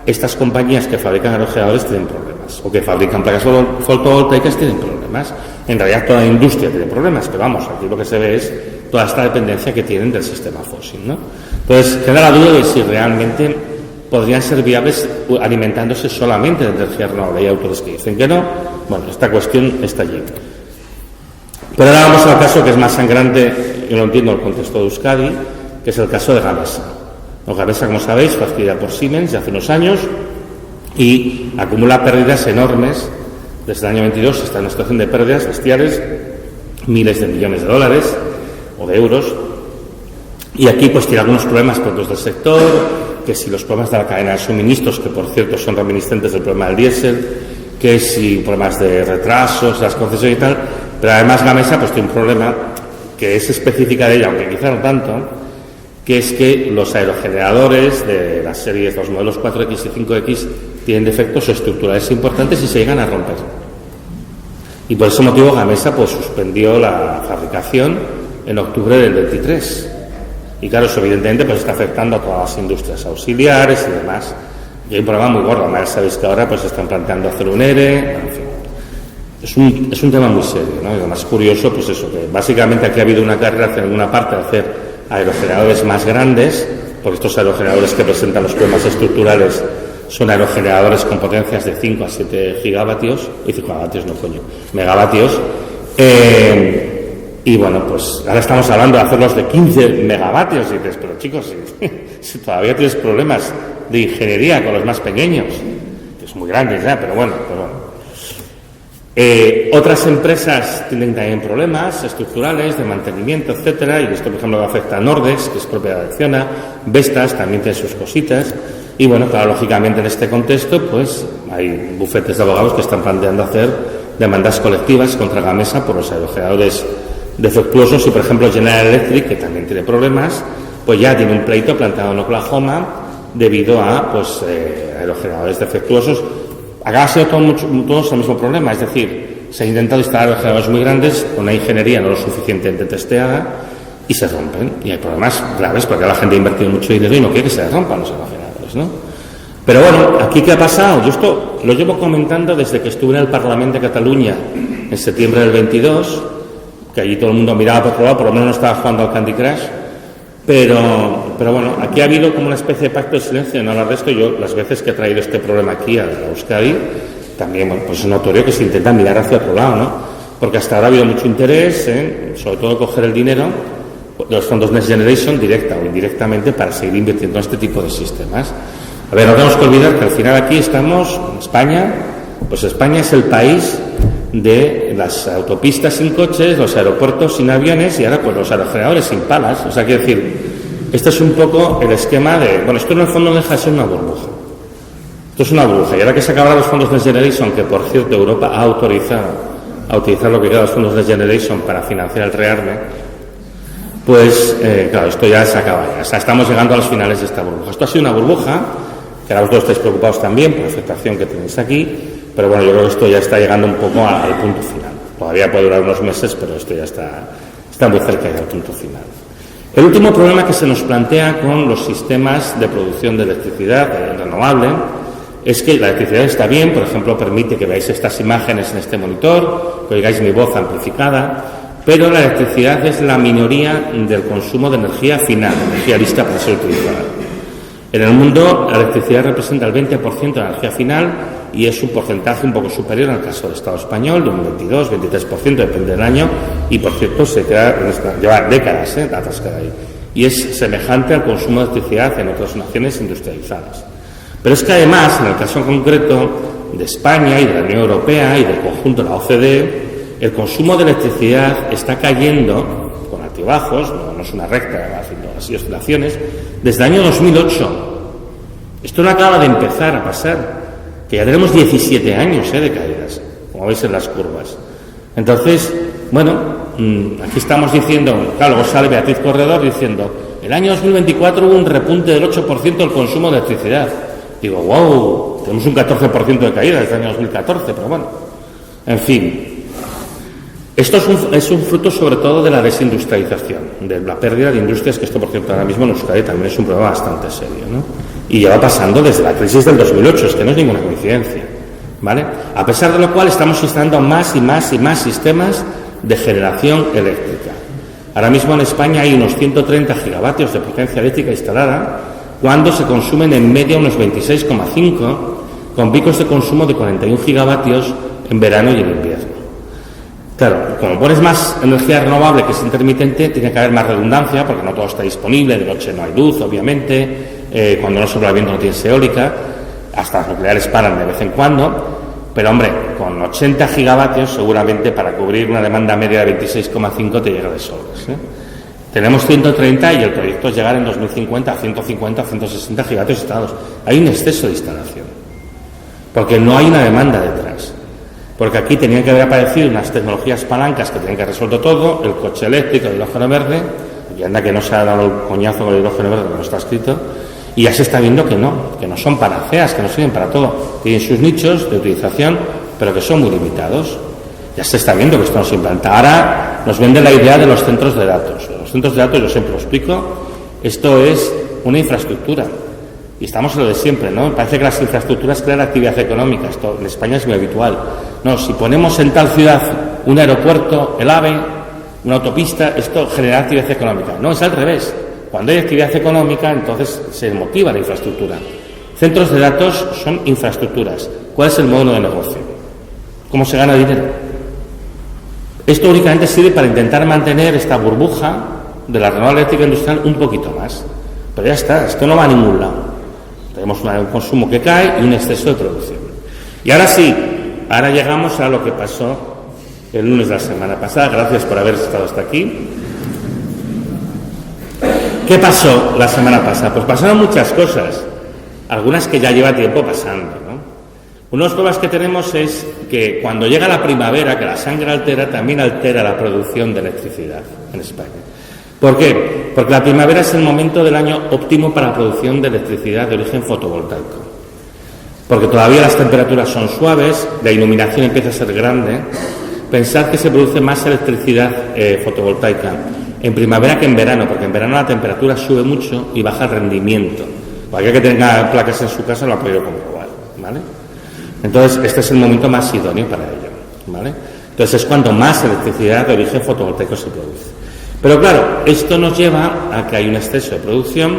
B: estas compañías que fabrican aerogeneradores tienen problemas, o que fabrican placas fotovoltaicas tienen problemas. En realidad toda la industria tiene problemas, pero vamos, aquí lo que se ve es toda esta dependencia que tienen del sistema fósil, ¿no? Entonces queda la duda de si realmente podrían ser viables alimentándose solamente de energía renovable. Hay autores que dicen que no. Bueno, esta cuestión está allí. Pero ahora vamos al caso que es más sangrante, yo lo entiendo en el contexto de Euskadi, que es el caso de Gamesa. Gamesa, como sabéis, fue adquirida por Siemens ya hace unos años y acumula pérdidas enormes. Desde el año 22 está en una situación de pérdidas bestiales, miles de millones de dólares o de euros. Y aquí pues tiene algunos problemas propios del sector, que si los problemas de la cadena de suministros, que por cierto son reminiscentes del problema del diésel, que si problemas de retrasos, las concesiones y tal, pero además Gamesa pues tiene un problema que es específica de ella, aunque quizá no tanto, que es que los aerogeneradores de las series, los modelos 4X y 5X tienen defectos estructurales importantes y se llegan a romper. Y por ese motivo Gamesa pues suspendió la fabricación en octubre del 23. Y claro, eso evidentemente pues está afectando a todas las industrias auxiliares y demás. Y hay un problema muy gordo. Además, sabéis que ahora pues están planteando hacer un ERE, bueno, en fin. Es un tema muy serio, ¿no? Y lo más curioso, pues eso, que básicamente aquí ha habido una carrera en una parte de hacer aerogeneradores más grandes, porque estos aerogeneradores que presentan los problemas estructurales son aerogeneradores con potencias de 5 a 7 gigavatios, y 5 gigavatios no coño, megavatios, y bueno, pues ahora estamos hablando de hacerlos de 15 megavatios, y dices, pero chicos, si todavía tienes problemas de ingeniería con los más pequeños, que es muy grandes ya, pero bueno. Otras empresas tienen también problemas estructurales de mantenimiento, etcétera, y esto por ejemplo afecta a Nordex, que es propiedad de Acciona, Vestas también tiene sus cositas, y bueno, claro, lógicamente en este contexto pues hay bufetes de abogados que están planteando hacer demandas colectivas contra Gamesa por los aerogeneradores defectuosos, y por ejemplo General Electric, que también tiene problemas, pues ya tiene un pleito planteado en Oklahoma debido a pues aerogeneradores defectuosos. Acá ha sido todos el mismo problema, es decir, se ha intentado instalar aerogeneradores muy grandes con una ingeniería no lo suficientemente testeada y se rompen. Y hay problemas graves porque la gente ha invertido mucho dinero y no quiere que se rompan los aerogeneradores, ¿no? Pero bueno, ¿aquí qué ha pasado? Yo esto lo llevo comentando desde que estuve en el Parlamento de Cataluña en septiembre del 22, que allí todo el mundo miraba por otro lado, por lo menos no estaba jugando al Candy Crush. Pero bueno, aquí ha habido como una especie de pacto de silencio en hablar de esto. Yo, las veces que he traído este problema aquí a Euskadi, también, bueno, pues es notorio que se intenta mirar hacia otro lado, ¿no? Porque hasta ahora ha habido mucho interés en, sobre todo, coger el dinero de los fondos Next Generation, directa o indirectamente, para seguir invirtiendo en este tipo de sistemas. A ver, no tenemos que olvidar que al final aquí estamos, en España, pues España es el país de las autopistas sin coches, los aeropuertos sin aviones y ahora pues los aerogeneradores sin palas. O sea, quiero decir, este es un poco el esquema de... Bueno, esto en el fondo deja de ser una burbuja. Esto es una burbuja. Y ahora que se acabarán los fondos Next Generation, que por cierto Europa ha autorizado a utilizar lo que queda de los fondos Next Generation para financiar el rearme, pues claro, esto ya se acaba ya. O sea, estamos llegando a los finales de esta burbuja. Esto ha sido una burbuja, que ahora vosotros estáis preocupados también por la afectación que tenéis aquí. Pero bueno, yo creo que esto ya está llegando un poco al punto final. Todavía puede durar unos meses, pero esto ya está muy cerca del punto final. El último problema que se nos plantea con los sistemas de producción de electricidad renovable es que la electricidad está bien, por ejemplo, permite que veáis estas imágenes en este monitor, que oigáis mi voz amplificada, pero la electricidad es la minoría del consumo de energía final, energía lista para ser utilizada. En el mundo, la electricidad representa el 20% de la energía final y es un porcentaje un poco superior en el caso del Estado español, de un 22-23%, depende del año, y por cierto lleva décadas atascada ahí. Y es semejante al consumo de electricidad en otras naciones industrializadas. Pero es que además, en el caso concreto de España y de la Unión Europea y del conjunto de la OCDE, el consumo de electricidad está cayendo con altibajos, no es una recta, haciendo así oscilaciones, desde el año 2008. Esto no acaba de empezar a pasar, que ya tenemos 17 años de caídas, como veis en las curvas. Entonces, bueno, aquí estamos diciendo, claro, luego sale Beatriz Corredor diciendo, el año 2024 hubo un repunte del 8% del consumo de electricidad. Digo, wow, tenemos un 14% de caída desde el año 2014, pero bueno, en fin. Esto es un fruto sobre todo de la desindustrialización, de la pérdida de industrias, que esto por cierto ahora mismo en Euskadi también es un problema bastante serio, ¿no? Y lleva pasando desde la crisis del 2008, es que no es ninguna coincidencia, ¿vale? A pesar de lo cual estamos instalando más y más y más sistemas de generación eléctrica. Ahora mismo en España hay unos 130 gigavatios de potencia eléctrica instalada, cuando se consumen en media unos 26,5, con picos de consumo de 41 gigavatios en verano y en invierno. Claro, como pones más energía renovable que es intermitente, tiene que haber más redundancia, porque no todo está disponible, de noche no hay luz, obviamente, cuando no sopla el viento no tienes eólica, hasta las nucleares paran de vez en cuando, pero hombre, con 80 gigavatios seguramente para cubrir una demanda media de 26,5 te llega de sobras, ¿eh? Tenemos 130 y el proyecto es llegar en 2050 a 150, 160 gigavatios instalados. Hay un exceso de instalación, porque no hay una demanda detrás. Porque aquí tenían que haber aparecido unas tecnologías palancas que tenían que haber resuelto todo, el coche eléctrico, el hidrógeno verde, y anda que no se ha dado el coñazo con el hidrógeno verde, que no está escrito, y ya se está viendo que no son panaceas, que no sirven para todo. Tienen sus nichos de utilización, pero que son muy limitados. Ya se está viendo que esto no se implanta. Ahora nos vende la idea de los centros de datos. Los centros de datos, yo siempre lo explico, esto es una infraestructura. Y estamos en lo de siempre, ¿no? Parece que las infraestructuras crean actividad económica. Esto en España es muy habitual. No, si ponemos en tal ciudad un aeropuerto, el AVE, una autopista, esto genera actividad económica. No, es al revés. Cuando hay actividad económica, entonces se motiva la infraestructura. Centros de datos son infraestructuras. ¿Cuál es el modelo de negocio? ¿Cómo se gana dinero? Esto únicamente sirve para intentar mantener esta burbuja de la renovable eléctrica industrial un poquito más. Pero ya está, esto no va a ningún lado. Tenemos un consumo que cae y un exceso de producción. Y ahora sí, ahora llegamos a lo que pasó el lunes de la semana pasada. Gracias por haber estado hasta aquí. ¿Qué pasó la semana pasada? Pues pasaron muchas cosas, algunas que ya lleva tiempo pasando, ¿no? Una de las pruebas que tenemos es que cuando llega la primavera, que la sangre altera, también altera la producción de electricidad en España. ¿Por qué? Porque la primavera es el momento del año óptimo para la producción de electricidad de origen fotovoltaico. Porque todavía las temperaturas son suaves, la iluminación empieza a ser grande. Pensad que se produce más electricidad fotovoltaica en primavera que en verano, porque en verano la temperatura sube mucho y baja el rendimiento. Cualquiera que tenga placas en su casa lo ha podido comprobar, ¿vale? Entonces, este es el momento más idóneo para ello, ¿vale? Entonces, es cuando más electricidad de origen fotovoltaico se produce. Pero claro, esto nos lleva a que hay un exceso de producción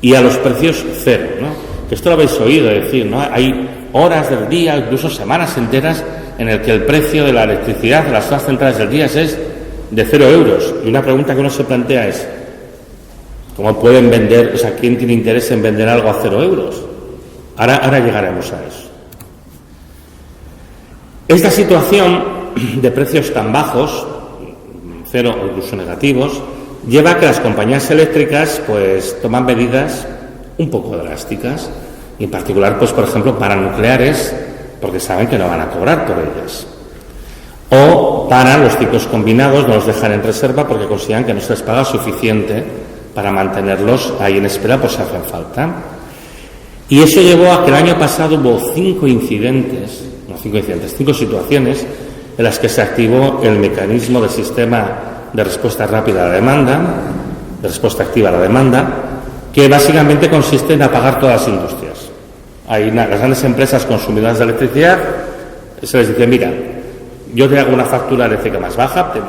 B: y a los precios cero, ¿no? Que esto lo habéis oído decir, ¿no? Hay horas del día, incluso semanas enteras, en el que el precio de la electricidad de las horas centrales del día es de 0 euros. Y una pregunta que uno se plantea es, ¿cómo pueden vender, o sea, quién tiene interés en vender algo a 0 euros? Ahora llegaremos a eso. Esta situación de precios tan bajos, cero o incluso negativos, lleva a que las compañías eléctricas pues toman medidas un poco drásticas, y en particular, pues por ejemplo, para nucleares, porque saben que no van a cobrar por ellas. O para los ciclos combinados, no los dejan en reserva porque consideran que no se les paga suficiente para mantenerlos ahí en espera, pues si hacen falta. Y eso llevó a que el año pasado hubo 5 situaciones en las que se activó el mecanismo del sistema de respuesta rápida a la demanda, de respuesta activa a la demanda, que básicamente consiste en apagar todas las industrias. Hay las grandes empresas consumidoras de electricidad, se les dice, mira, yo te hago una factura eléctrica más baja, te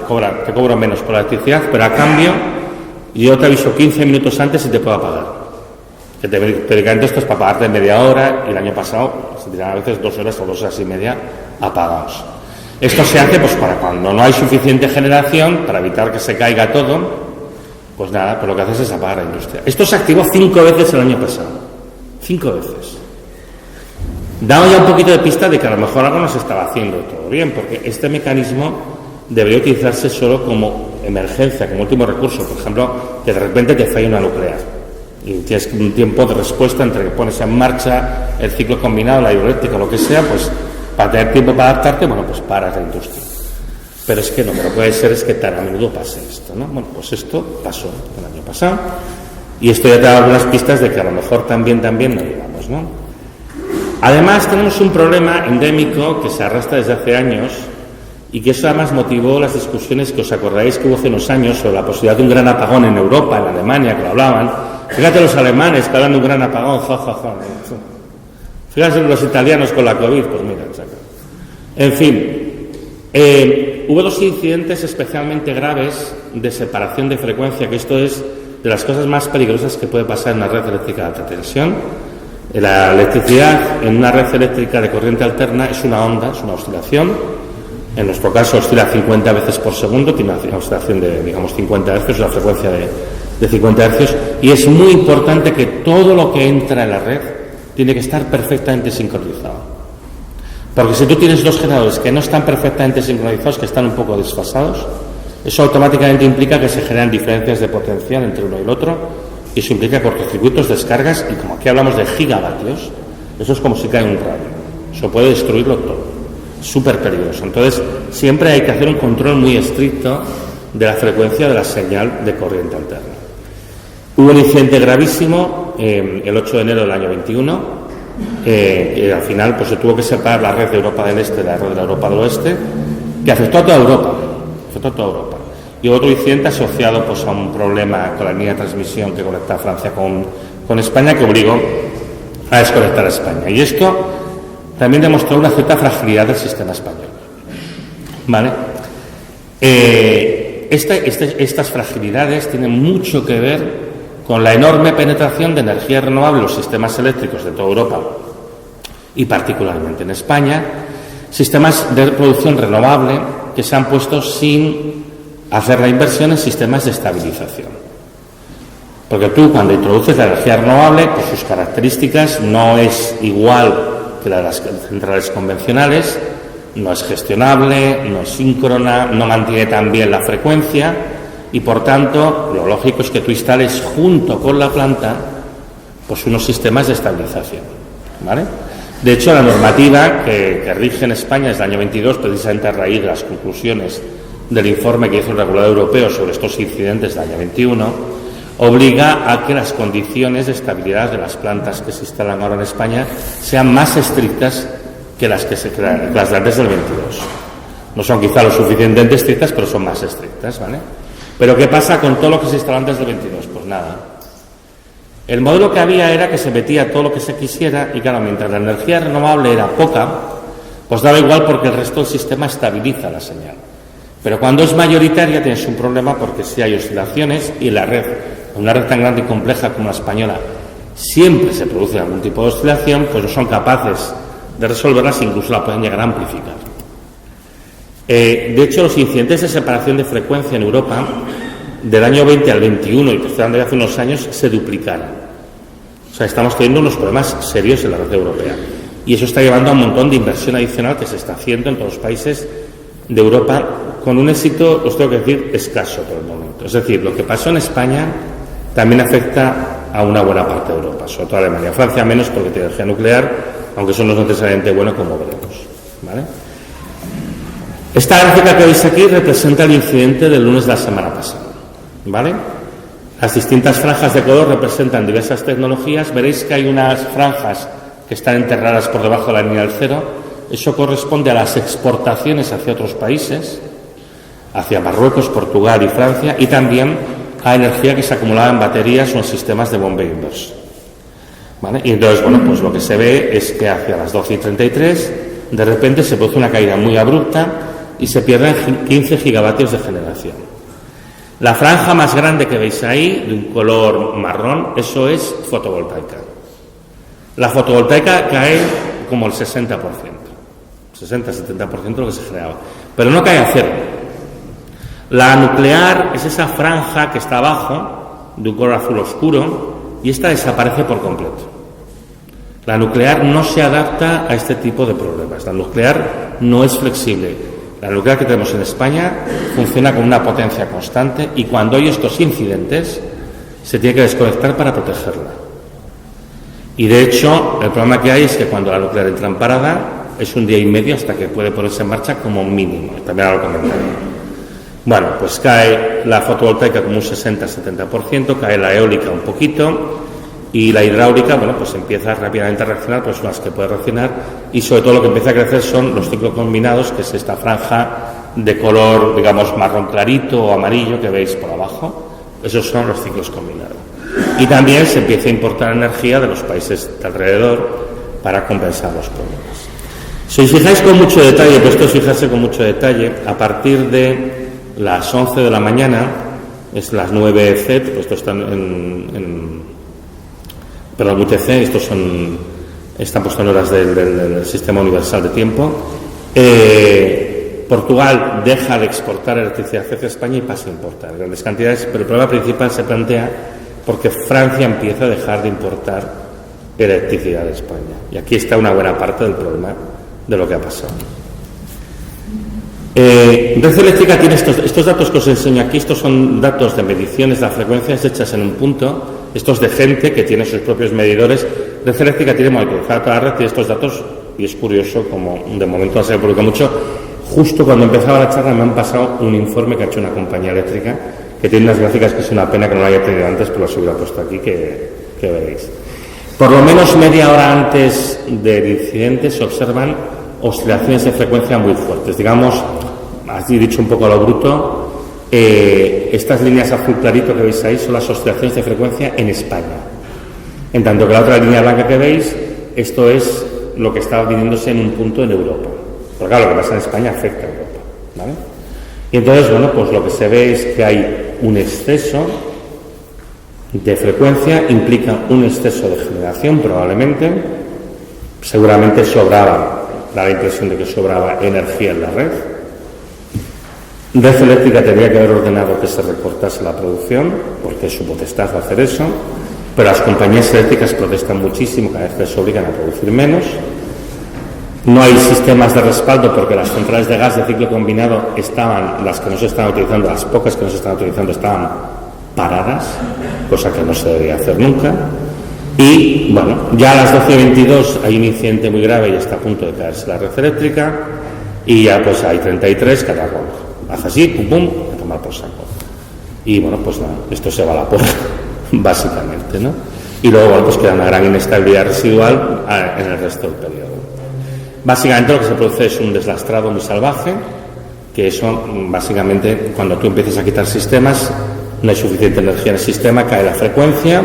B: cobro menos por la electricidad, pero a cambio yo te aviso 15 minutos antes y te puedo apagar. Que teóricamente esto es para pagarte media hora, y el año pasado se tiran a veces 2 horas o 2 horas y media apagados. Esto se hace pues para cuando no hay suficiente generación, para evitar que se caiga todo, pues nada, pues lo que haces es apagar la industria. Esto se activó 5 veces el año pasado. 5 veces. Daba ya un poquito de pista de que a lo mejor algo no se estaba haciendo todo bien, porque este mecanismo debería utilizarse solo como emergencia, como último recurso. Por ejemplo, que de repente te falla una nuclear y tienes un tiempo de respuesta entre que pones en marcha el ciclo combinado, la hidroeléctrica o lo que sea, pues para tener tiempo para adaptarte, bueno, pues paras la industria. Pero es que no, lo que puede ser es que tan a menudo pase esto, ¿no? Bueno, pues esto pasó el año pasado, y esto ya te da algunas pistas de que a lo mejor también no llegamos, ¿no? Además, tenemos un problema endémico que se arrastra desde hace años, y que eso además motivó las discusiones que os acordáis que hubo hace unos años sobre la posibilidad de un gran apagón en Europa, en Alemania, que lo hablaban. Fíjate los alemanes que hablan de un gran apagón, Fíjate los italianos con la COVID, pues mira, en fin, hubo 2 incidentes especialmente graves de separación de frecuencia, que esto es de las cosas más peligrosas que puede pasar en una red eléctrica de alta tensión. La electricidad en una red eléctrica de corriente alterna es una onda, es una oscilación. En nuestro caso oscila 50 veces por segundo, tiene una oscilación de, digamos, 50 Hz, una frecuencia de 50 Hz, y es muy importante que todo lo que entra en la red tiene que estar perfectamente sincronizado. Porque si tú tienes 2 generadores que no están perfectamente sincronizados, que están un poco desfasados, eso automáticamente implica que se generan diferencias de potencial entre uno y el otro, y eso implica cortocircuitos, descargas, y como aquí hablamos de gigavatios, eso es como si cae un rayo. Eso puede destruirlo todo. Súper peligroso. Entonces, siempre hay que hacer un control muy estricto de la frecuencia de la señal de corriente alterna. Hubo un incidente gravísimo el 8 de enero del año 21, y al final pues se tuvo que separar la red de Europa del Este de la red de la Europa del Oeste, que afectó a toda Europa. afectó a toda Europa. Y otro incidente asociado pues, a un problema con la línea de transmisión que conecta Francia con España, que obligó a desconectar a España. Y esto también demostró una cierta fragilidad del sistema español. ¿Vale? Estas fragilidades tienen mucho que ver con la enorme penetración de energía renovable en los sistemas eléctricos de toda Europa y particularmente en España, sistemas de producción renovable que se han puesto sin hacer la inversión en sistemas de estabilización. Porque tú, cuando introduces la energía renovable, pues sus características no es igual que la de las centrales convencionales, no es gestionable, no es síncrona, no mantiene tan bien la frecuencia y, por tanto, lo lógico es que tú instales junto con la planta pues unos sistemas de estabilización, ¿vale? De hecho, la normativa que rige en España es del año 22, precisamente a raíz de las conclusiones del informe que hizo el regulador europeo sobre estos incidentes del año 21, obliga a que las condiciones de estabilidad de las plantas que se instalan ahora en España sean más estrictas que las que se crean, las de antes del 22. No son quizá lo suficientemente estrictas, pero son más estrictas, ¿vale? Pero ¿qué pasa con todo lo que se instaló antes del 22? Pues nada. El modelo que había era que se metía todo lo que se quisiera y, claro, mientras la energía renovable era poca, pues daba igual porque el resto del sistema estabiliza la señal. Pero cuando es mayoritaria tienes un problema porque si hay oscilaciones y la red, una red tan grande y compleja como la española, siempre se produce algún tipo de oscilación, pues no son capaces de resolverlas, incluso la pueden llegar a amplificar. De hecho, los incidentes de separación de frecuencia en Europa del año 20 al 21, y que estoy hablando de hace unos años, se duplicaron. O sea, estamos teniendo unos problemas serios en la red europea. Y eso está llevando a un montón de inversión adicional que se está haciendo en todos los países de Europa, con un éxito, os tengo que decir, escaso por el momento. Es decir, lo que pasó en España también afecta a una buena parte de Europa, sobre todo a Alemania. Francia menos porque tiene energía nuclear, aunque eso no es necesariamente bueno, como veremos, ¿vale? Esta gráfica que veis aquí representa el incidente del lunes de la semana pasada, ¿vale? Las distintas franjas de color representan diversas tecnologías. Veréis que hay unas franjas que están enterradas por debajo de la línea del cero. Eso corresponde a las exportaciones hacia otros países, hacia Marruecos, Portugal y Francia, y también a energía que se acumulaba en baterías o en sistemas de bombeo inverso, ¿vale? Y entonces, bueno, pues lo que se ve es que hacia las 12:33 de repente se produce una caída muy abrupta y se pierden 15 gigavatios de generación. La franja más grande que veis ahí, de un color marrón, eso es fotovoltaica. La fotovoltaica cae como el 60%, 60-70% de lo que se generaba, pero no cae a cero. La nuclear es esa franja que está abajo, de un color azul oscuro, y esta desaparece por completo. La nuclear no se adapta a este tipo de problemas. La nuclear no es flexible. La nuclear que tenemos en España funciona con una potencia constante y cuando hay estos incidentes se tiene que desconectar para protegerla. Y de hecho, el problema que hay es que cuando la nuclear entra en parada es un día y medio hasta que puede ponerse en marcha como mínimo. También ahora lo comentaré. Bueno, pues cae la fotovoltaica como un 60-70%, cae la eólica un poquito y la hidráulica, bueno, pues empieza rápidamente a reaccionar, pues son las que puede reaccionar y sobre todo lo que empieza a crecer son los ciclos combinados, que es esta franja de color, digamos, marrón clarito o amarillo que veis por abajo. Esos son los ciclos combinados. Y también se empieza a importar energía de los países de alrededor para compensar los problemas. Si os fijáis con mucho detalle, pues esto es fijarse con mucho detalle, a partir de las 11 de la mañana, es las 9 Z, pues esto está perdón, UTC, estos están puestos en horas del Sistema Universal de Tiempo. Portugal deja de exportar electricidad hacia España y pasa a importar grandes cantidades, pero el problema principal se plantea porque Francia empieza a dejar de importar electricidad de España. Y aquí está una buena parte del problema de lo que ha pasado. Red Eléctrica tiene estos datos que os enseño aquí. Estos son datos de mediciones de las frecuencias hechas en un punto. Estos de gente que tiene sus propios medidores. Red Eléctrica tiene monitorizada toda la red, tiene estos datos y es curioso como de momento no se publica mucho. Justo cuando empezaba la charla me han pasado un informe que ha hecho una compañía eléctrica que tiene unas gráficas que es una pena que no lo haya tenido antes, pero las hubiera puesto aquí que veréis. Por lo menos media hora antes del incidente se observan oscilaciones de frecuencia muy fuertes, digamos así dicho un poco a lo bruto, estas líneas azul clarito que veis ahí son las oscilaciones de frecuencia en España. En tanto que la otra línea blanca que veis, esto es lo que está viniéndose en un punto en Europa. Porque claro, lo que pasa en España afecta a Europa, ¿vale? Y entonces, bueno, pues lo que se ve es que hay un exceso de frecuencia, implica un exceso de generación probablemente, seguramente sobraba, da la impresión de que sobraba energía en la red. Red Eléctrica tendría que haber ordenado que se recortase la producción, porque es su potestad hacer eso, pero las compañías eléctricas protestan muchísimo cada vez que se obligan a producir menos. No hay sistemas de respaldo porque las centrales de gas de ciclo combinado estaban, las que no se estaban utilizando, las pocas que no se estaban utilizando estaban paradas, cosa que no se debería hacer nunca. Y bueno, ya a las 12:22 hay un incidente muy grave y está a punto de caerse la red eléctrica, y ya pues hay 33, cada uno hace así, pum pum, a tomar por saco. Y bueno, pues nada, esto se va a la porra, básicamente, ¿no? Y luego, bueno, pues queda una gran inestabilidad residual en el resto del periodo. Básicamente lo que se produce es un deslastrado muy salvaje, que eso, básicamente, cuando tú empiezas a quitar sistemas, no hay suficiente energía en el sistema, cae la frecuencia,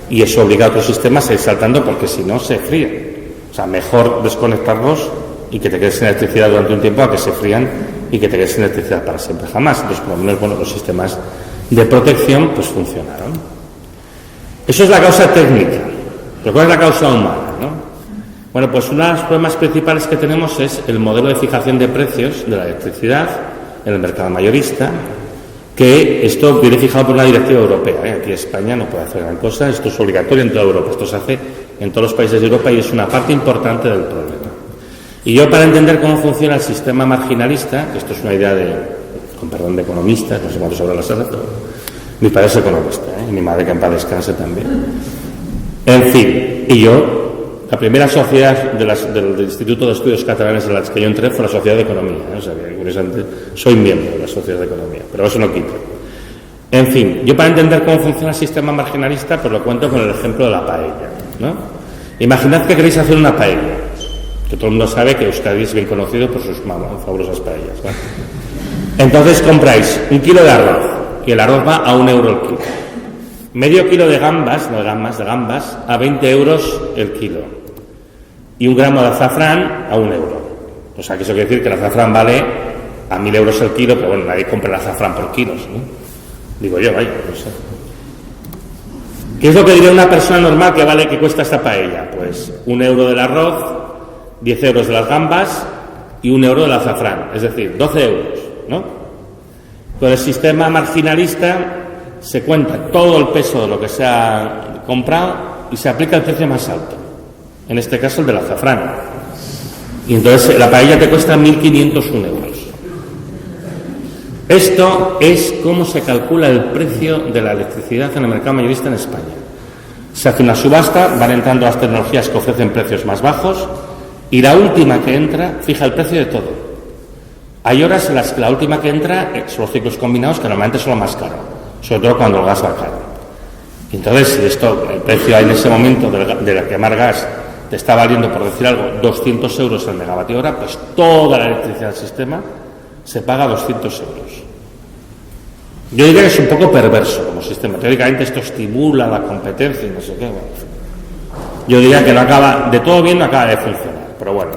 B: y eso obliga a otros sistemas a ir saltando porque si no se frían. O sea, mejor desconectarlos y que te quedes sin electricidad durante un tiempo a que se frían y que te quedes sin electricidad para siempre jamás. Entonces, por lo menos, bueno, los sistemas de protección pues funcionaron. Eso es la causa técnica. Pero ¿cuál es la causa humana, no? Bueno, pues uno de los problemas principales que tenemos es el modelo de fijación de precios de la electricidad en el mercado mayorista, que esto viene fijado por una directiva europea. Aquí España no puede hacer gran cosa, esto es obligatorio en toda Europa, esto se hace en todos los países de Europa y es una parte importante del problema. Y yo, para entender cómo funciona el sistema marginalista, que esto es una idea de, con perdón, de economistas, no sé cuánto sobre la sala, pero mi padre es economista, y mi madre, que en paz descanse, también. En fin, y yo, la primera sociedad del Instituto de Estudios Catalanes en las que yo entré fue la Sociedad de Economía, o sea, que curiosamente soy miembro de la Sociedad de Economía, pero eso no quita. En fin, yo, para entender cómo funciona el sistema marginalista, pues lo cuento con el ejemplo de la paella, ¿no? Imaginad que queréis hacer una paella, que todo el mundo sabe que Euskadi es bien conocido por sus fabulosas paellas, ¿vale? Entonces compráis 1 kilo de arroz, y el arroz va a 1 euro el kilo. Medio kilo de gambas, no de gambas, a 20 euros el kilo. Y 1 gramo de azafrán a 1 euro. O sea, que eso quiere decir que el azafrán vale a 1.000 euros el kilo, pero bueno, nadie compra el azafrán por kilos, ¿no? Digo yo, vaya, no sé. ¿Qué es lo que diría una persona normal que cuesta esta paella? Pues 1 euro del arroz, 10 euros de las gambas y 1 euro del azafrán. Es decir, 12 euros, ¿no? Con el sistema marginalista se cuenta todo el peso de lo que se ha comprado y se aplica el precio más alto. En este caso el del azafrán. Y entonces la paella te cuesta 1.501 euros. Esto es cómo se calcula el precio de la electricidad en el mercado mayorista en España. Se hace una subasta, van entrando las tecnologías que ofrecen precios más bajos y la última que entra fija el precio de todo. Hay horas en las que la última que entra son los ciclos combinados, que normalmente son lo más caro, sobre todo cuando el gas va caro. Y entonces, el precio en ese momento de la quemar gas te está valiendo, por decir algo, 200 euros el megavatio hora, pues toda la electricidad del sistema se paga 200 euros. Yo diría que es un poco perverso como sistema. Teóricamente esto estimula la competencia y no sé qué. Bueno, yo diría que no acaba, de todo bien no acaba de funcionar, pero bueno.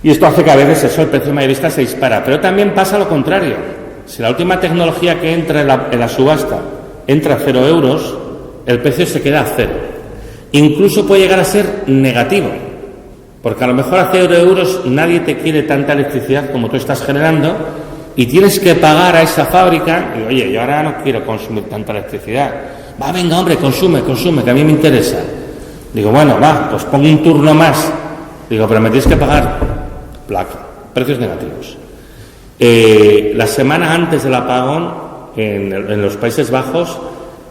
B: Y esto hace que a veces el precio mayorista se dispara. Pero también pasa lo contrario. Si la última tecnología que entra en la subasta entra a 0 euros, el precio se queda a 0. Incluso puede llegar a ser negativo, porque a lo mejor a 0 euros nadie te quiere tanta electricidad como tú estás generando y tienes que pagar a esa fábrica y, oye, yo ahora no quiero consumir tanta electricidad. Va, venga, hombre, consume, que a mí me interesa. Digo, bueno, va, pues pongo un turno más. Digo, pero me tienes que pagar placa, precios negativos. La semana antes del apagón, en los Países Bajos,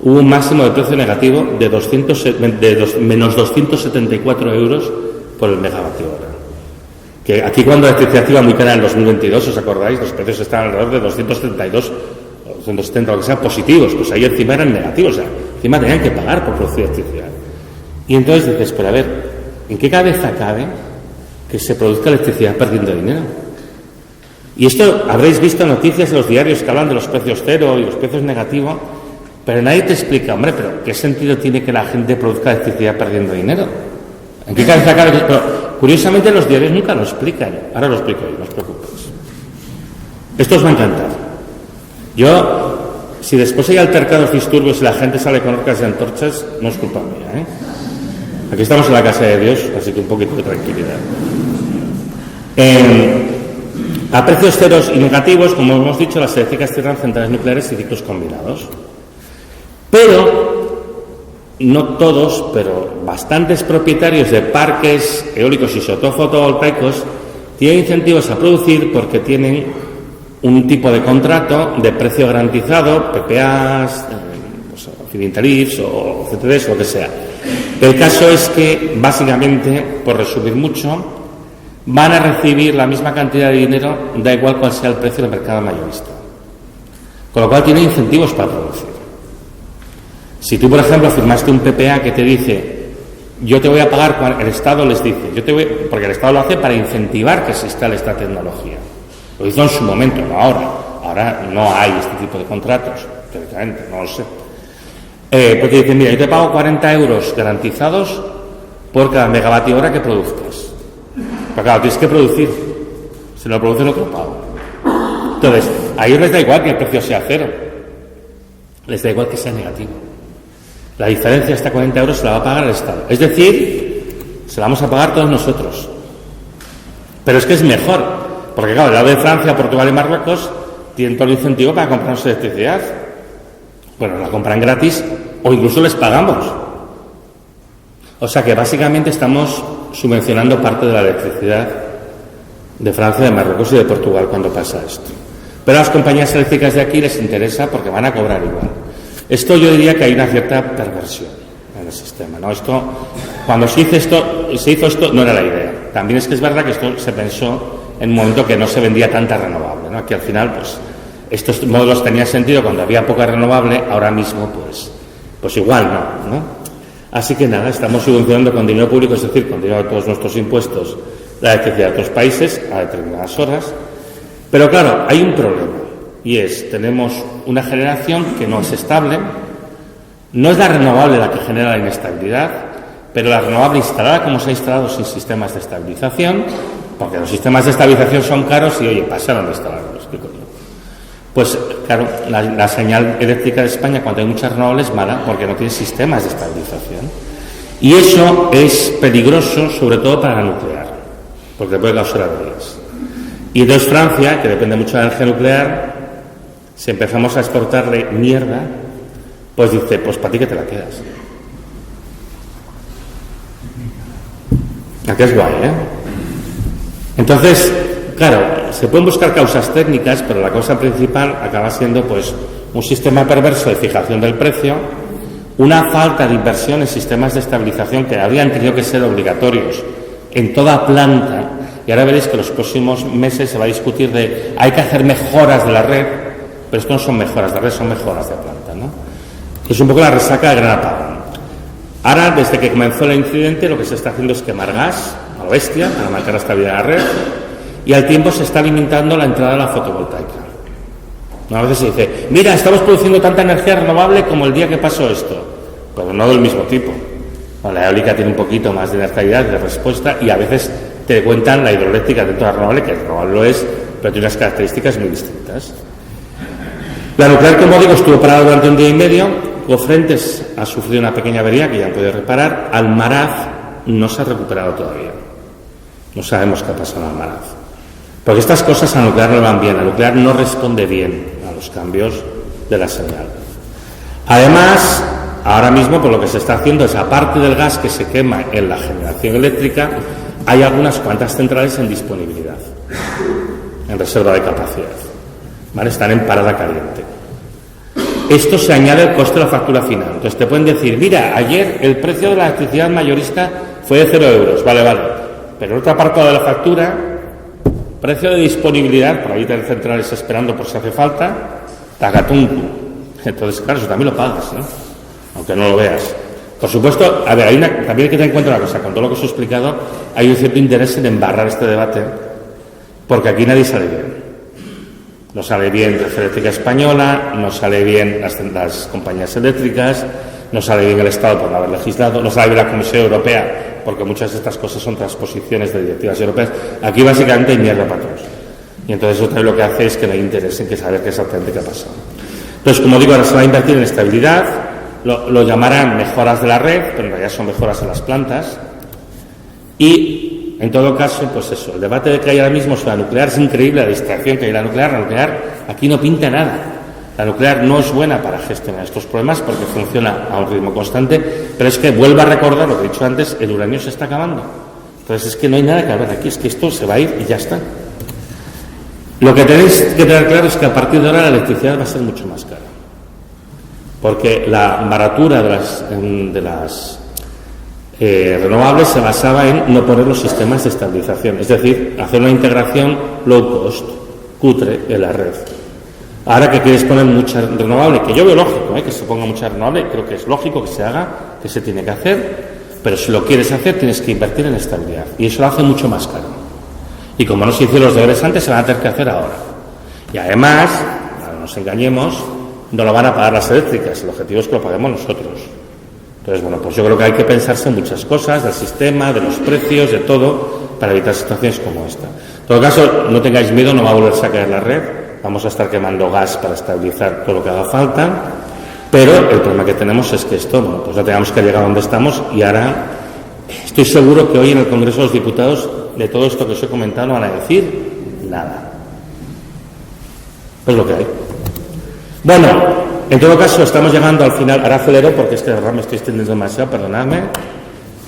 B: hubo un máximo de precio negativo de menos 274 euros por el megavatio hora. Que aquí, cuando la electricidad iba muy cara en 2022, ¿os acordáis? Los precios estaban alrededor de 232 o 270, lo que sea, positivos. Pues ahí encima eran negativos, o sea, encima tenían que pagar por producir electricidad. Y entonces dices, pero a ver, ¿en qué cabeza cabe que se produzca electricidad perdiendo dinero? Y esto habréis visto noticias en los diarios que hablan de los precios cero y los precios negativos, pero nadie te explica, hombre, pero ¿qué sentido tiene que la gente produzca electricidad perdiendo dinero? ¿En qué cabeza cabe? Pero curiosamente los diarios nunca lo explican. Ahora lo explico yo, no os preocupéis. Esto os va a encantar. Si después hay altercados, disturbios y la gente sale con orcas y antorchas, no es culpa mía, ¿eh? Aquí estamos en la casa de Dios, así que un poquito de tranquilidad. A precios ceros y negativos, como hemos dicho, las eléctricas cierran centrales nucleares y ciclos combinados. Pero no todos, pero bastantes propietarios de parques eólicos y fotovoltaicos tienen incentivos a producir porque tienen un tipo de contrato de precio garantizado, PPAs, feed-in tariffs o CTDs, lo que sea. El caso es que, básicamente, por resumir mucho, van a recibir la misma cantidad de dinero, da igual cuál sea el precio del mercado mayorista. Con lo cual tienen incentivos para producir. Si tú, por ejemplo, firmaste un PPA que te dice, yo te voy a pagar, el Estado les dice, porque el Estado lo hace para incentivar que se instale esta tecnología. Lo hizo en su momento, no ahora. Ahora no hay este tipo de contratos, teóricamente, no lo sé. Porque dicen, mira, yo te pago 40 euros garantizados por cada megavatio hora que produzcas. Pero claro, tienes que producir. Si no produces, no te lo pago. Entonces, a ellos les da igual que el precio sea cero. Les da igual que sea negativo. La diferencia, hasta 40 euros, se la va a pagar el Estado. Es decir, se la vamos a pagar todos nosotros. Pero es que es mejor, porque claro, el lado de Francia, Portugal y Marruecos tienen todo el incentivo para comprarnos electricidad. Bueno, la compran gratis o incluso les pagamos. O sea que básicamente estamos subvencionando parte de la electricidad de Francia, de Marruecos y de Portugal cuando pasa esto. Pero a las compañías eléctricas de aquí les interesa porque van a cobrar igual. Esto yo diría que hay una cierta perversión en el sistema, ¿no? Cuando se hizo esto no era la idea. También es que es verdad que esto se pensó en un momento que no se vendía tanta renovable, ¿no? Que al final, pues, estos módulos tenían sentido cuando había poca renovable, ahora mismo, pues igual no. Así que nada, estamos subvencionando con dinero público, es decir, con dinero de todos nuestros impuestos, la electricidad de otros países a determinadas horas. Pero claro, hay un problema, y tenemos una generación que no es estable. No es la renovable la que genera la inestabilidad, pero la renovable instalada como se ha instalado sin sistemas de estabilización, porque los sistemas de estabilización son caros y, oye, pasaron de instalarlos, ¿qué coño? Pues claro, la señal eléctrica de España cuando hay muchas renovables es mala porque no tiene sistemas de estabilización. Y eso es peligroso, sobre todo para la nuclear, porque puede causar averías. Y entonces Francia, que depende mucho de la energía nuclear, si empezamos a exportarle mierda, pues dice, pues para ti que te la quedas. Aquí es guay, ¿eh? Entonces, claro, se pueden buscar causas técnicas, pero la causa principal acaba siendo, pues, un sistema perverso de fijación del precio, una falta de inversión en sistemas de estabilización que habrían tenido que ser obligatorios en toda planta, y ahora veréis que los próximos meses se va a discutir de hay que hacer mejoras de la red, pero esto no son mejoras de red, son mejoras de planta, ¿no? Es un poco la resaca de gran apagón. Ahora, desde que comenzó el incidente, lo que se está haciendo es quemar gas a lo bestia para marcar la estabilidad de la red, y al tiempo se está limitando la entrada de la fotovoltaica. A veces se dice, mira, estamos produciendo tanta energía renovable como el día que pasó esto, pero no del mismo tipo. La eólica tiene un poquito más de inercialidad, de respuesta, y a veces te cuentan la hidroeléctrica dentro de la renovable, que renovable lo es, pero tiene unas características muy distintas. La nuclear, como digo, estuvo parada durante un día y medio. Cofrentes ha sufrido una pequeña avería que ya han podido reparar. Almaraz no se ha recuperado todavía. No sabemos qué ha pasado en Almaraz. Porque estas cosas a nuclear no van bien. La nuclear no responde bien a los cambios de la señal. Además, ahora mismo, por lo que se está haciendo es, aparte del gas que se quema en la generación eléctrica, hay algunas cuantas centrales en disponibilidad, en reserva de capacidad. ¿Vale? Están en parada caliente. Esto se añade al coste de la factura final. Entonces te pueden decir, mira, ayer el precio de la electricidad mayorista fue de 0 euros. Vale. Pero en otra parte de la factura, precio de disponibilidad, por ahí hay centrales esperando por si hace falta, tagatunku. Entonces, claro, eso también lo pagas, ¿no? Aunque no lo veas. Por supuesto, a ver, también hay que tener en cuenta una cosa, con todo lo que os he explicado, hay un cierto interés en embarrar este debate, porque aquí nadie sale bien. No sale bien Red Eléctrica Española, no sale bien las compañías eléctricas, no sale bien el Estado por no haber legislado, no sale bien la Comisión Europea, porque muchas de estas cosas son transposiciones de directivas europeas. Aquí básicamente hay mierda para todos. Y entonces otra vez lo que hace es que no hay interés en que saber qué exactamente qué ha pasado. Entonces, como digo, ahora se va a invertir en estabilidad, lo llamarán mejoras de la red, pero en realidad son mejoras en las plantas. Y, en todo caso, pues eso, el debate que hay ahora mismo sobre la nuclear es increíble, la distracción que hay la nuclear aquí no pinta nada. La nuclear no es buena para gestionar estos problemas porque funciona a un ritmo constante, pero es que vuelvo a recordar lo que he dicho antes, el uranio se está acabando. Entonces es que no hay nada que hablar aquí, es que esto se va a ir y ya está. Lo que tenéis que tener claro es que a partir de ahora la electricidad va a ser mucho más cara, porque la baratura de las renovables se basaba en no poner los sistemas de estabilización, es decir, hacer una integración low cost, cutre, en la red. Ahora que quieres poner mucha renovable, que yo veo lógico, que se ponga mucha renovable, creo que es lógico que se haga, que se tiene que hacer, pero si lo quieres hacer tienes que invertir en estabilidad y eso lo hace mucho más caro. Y como no se hicieron los deberes antes, se van a tener que hacer ahora. Y además, no nos engañemos, no lo van a pagar las eléctricas, el objetivo es que lo paguemos nosotros. Entonces, bueno, pues yo creo que hay que pensarse en muchas cosas, del sistema, de los precios, de todo, para evitar situaciones como esta. En todo caso, no tengáis miedo, no va a volverse a caer la red, vamos a estar quemando gas para estabilizar todo lo que haga falta, pero el problema que tenemos es que esto, bueno, pues ya tengamos que llegar a donde estamos y ahora estoy seguro que hoy en el Congreso de los Diputados de todo esto que os he comentado no van a decir nada. Es lo que hay. Bueno, en todo caso estamos llegando al final, ahora acelero porque es que de verdad me estoy extendiendo demasiado, perdonadme.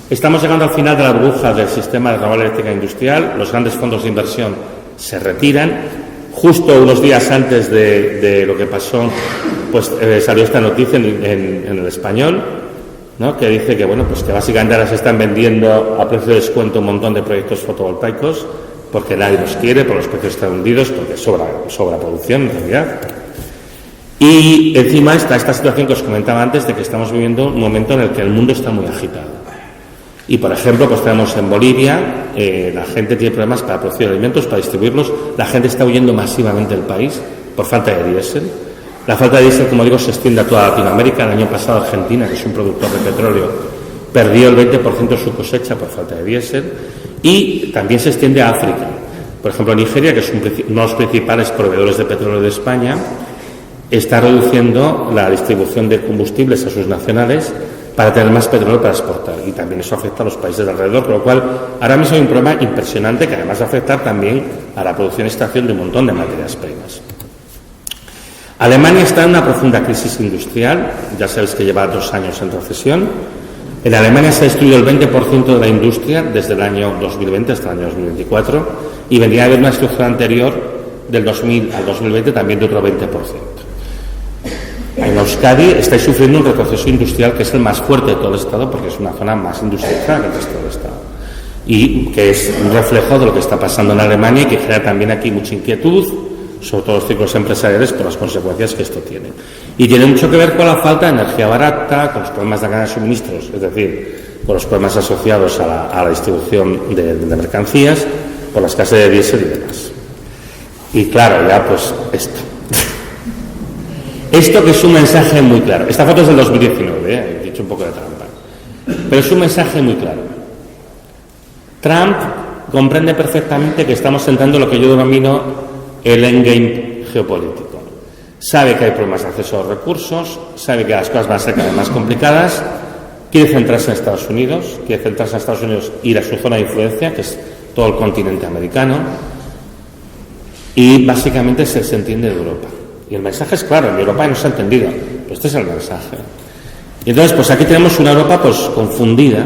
B: Estamos llegando al final de la burbuja del sistema de renovable eléctrica industrial, los grandes fondos de inversión se retiran. Justo unos días antes de lo que pasó, pues salió esta noticia en el Español, ¿no? Que dice que bueno, pues que básicamente ahora se están vendiendo a precio de descuento un montón de proyectos fotovoltaicos porque nadie los quiere, por los precios están hundidos, porque sobra producción en realidad. Y encima está esta situación que os comentaba antes de que estamos viviendo un momento en el que el mundo está muy agitado. Y por ejemplo, pues tenemos en Bolivia, la gente tiene problemas para producir alimentos, para distribuirlos, la gente está huyendo masivamente del país por falta de diésel. La falta de diésel, como digo, se extiende a toda Latinoamérica. El año pasado Argentina, que es un productor de petróleo, perdió el 20% de su cosecha por falta de diésel. Y también se extiende a África. Por ejemplo, Nigeria, que es uno de los principales proveedores de petróleo de España, está reduciendo la distribución de combustibles a sus nacionales para tener más petróleo para exportar. Y también eso afecta a los países de alrededor, con lo cual ahora mismo hay un problema impresionante que además va a afectar también a la producción y extracción de un montón de materias primas. Alemania está en una profunda crisis industrial, ya sabéis que lleva 2 años en recesión. En Alemania se ha destruido el 20% de la industria desde el año 2020 hasta el año 2024 y vendría a haber una destrucción anterior del 2000 al 2020 también de otro 20%. En Euskadi estáis sufriendo un retroceso industrial que es el más fuerte de todo el Estado porque es una zona más industrializada que el resto del Estado y que es un reflejo de lo que está pasando en Alemania y que genera también aquí mucha inquietud, sobre todo los ciclos empresariales, por las consecuencias que esto tiene. Y tiene mucho que ver con la falta de energía barata, con los problemas de cadena de suministros, es decir, con los problemas asociados a la distribución de mercancías, por la escasez de diésel y demás. Y claro, ya pues esto. Esto que es un mensaje muy claro. Esta foto es del 2019, he dicho un poco de trampa. Pero es un mensaje muy claro. Trump comprende perfectamente que estamos entrando en lo que yo denomino el endgame geopolítico. Sabe que hay problemas de acceso a los recursos, sabe que las cosas van a ser cada vez más complicadas, quiere centrarse en Estados Unidos, ir a su zona de influencia, que es todo el continente americano, y básicamente se entiende de Europa. Y el mensaje es claro, en Europa no se ha entendido, pero este es el mensaje. Y entonces, pues aquí tenemos una Europa pues confundida,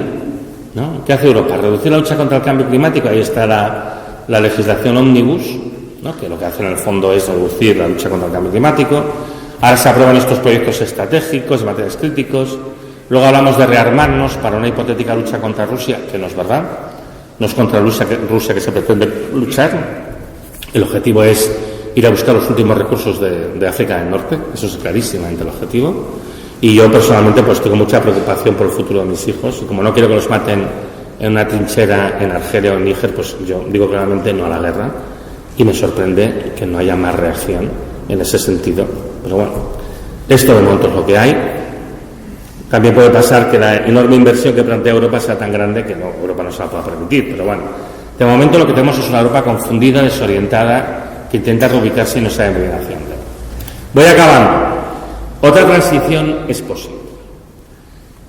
B: ¿no? ¿Qué hace Europa? Reducir la lucha contra el cambio climático, ahí está la legislación ómnibus, ¿no? Que lo que hace en el fondo es reducir la lucha contra el cambio climático. Ahora se aprueban estos proyectos estratégicos de materiales críticos. Luego hablamos de rearmarnos para una hipotética lucha contra Rusia, que no es verdad. No es contra Rusia que se pretende luchar. El objetivo es ir a buscar los últimos recursos de África del Norte. Eso es clarísimamente el objetivo. Y yo personalmente pues tengo mucha preocupación por el futuro de mis hijos. Y como no quiero que los maten en una trinchera en Argelia o en Níger, pues yo digo claramente no a la guerra. y me sorprende que no haya más reacción en ese sentido. Pero bueno, esto de momento es lo que hay. También puede pasar que la enorme inversión que plantea Europa sea tan grande que Europa no se la pueda permitir, pero bueno, de momento lo que tenemos es una Europa confundida, desorientada, que intenta reubicarse y no sabe muy bien hacia dónde. Voy acabando. Otra transición es posible.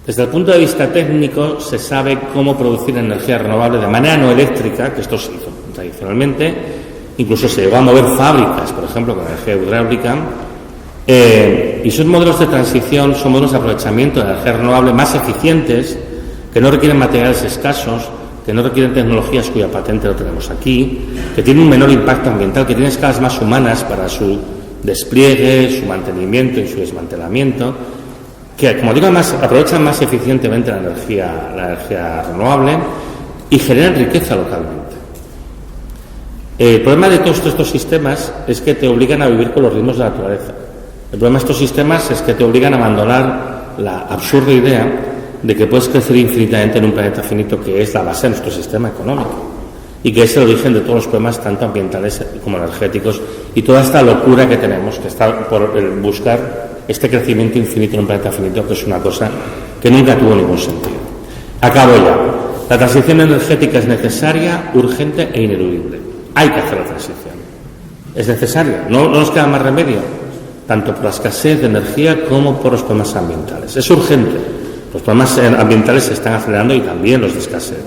B: Desde el punto de vista técnico se sabe cómo producir energía renovable de manera no eléctrica, que esto se hizo tradicionalmente, incluso se llegó a mover fábricas, por ejemplo, con energía hidráulica. Y esos modelos de transición son modelos de aprovechamiento de energía renovable más eficientes, que no requieren materiales escasos, que no requieren tecnologías cuya patente lo tenemos aquí, que tienen un menor impacto ambiental, que tienen escalas más humanas para su despliegue, su mantenimiento y su desmantelamiento, que, como digo, aprovechan más eficientemente la energía renovable y generan riqueza localmente. El problema de todos estos sistemas es que te obligan a vivir con los ritmos de la naturaleza. El problema de estos sistemas es que te obligan a abandonar la absurda idea de que puedes crecer infinitamente en un planeta finito, que es la base de nuestro sistema económico y que es el origen de todos los problemas tanto ambientales como energéticos y toda esta locura que tenemos, que está por buscar este crecimiento infinito en un planeta finito, que es una cosa que nunca tuvo ningún sentido. Acabo ya. La transición energética es necesaria, urgente e ineludible. Hay que hacer la transición. Es necesaria. No nos queda más remedio, tanto por la escasez de energía como por los problemas ambientales. Es urgente. Los problemas ambientales se están acelerando y también los de escasez.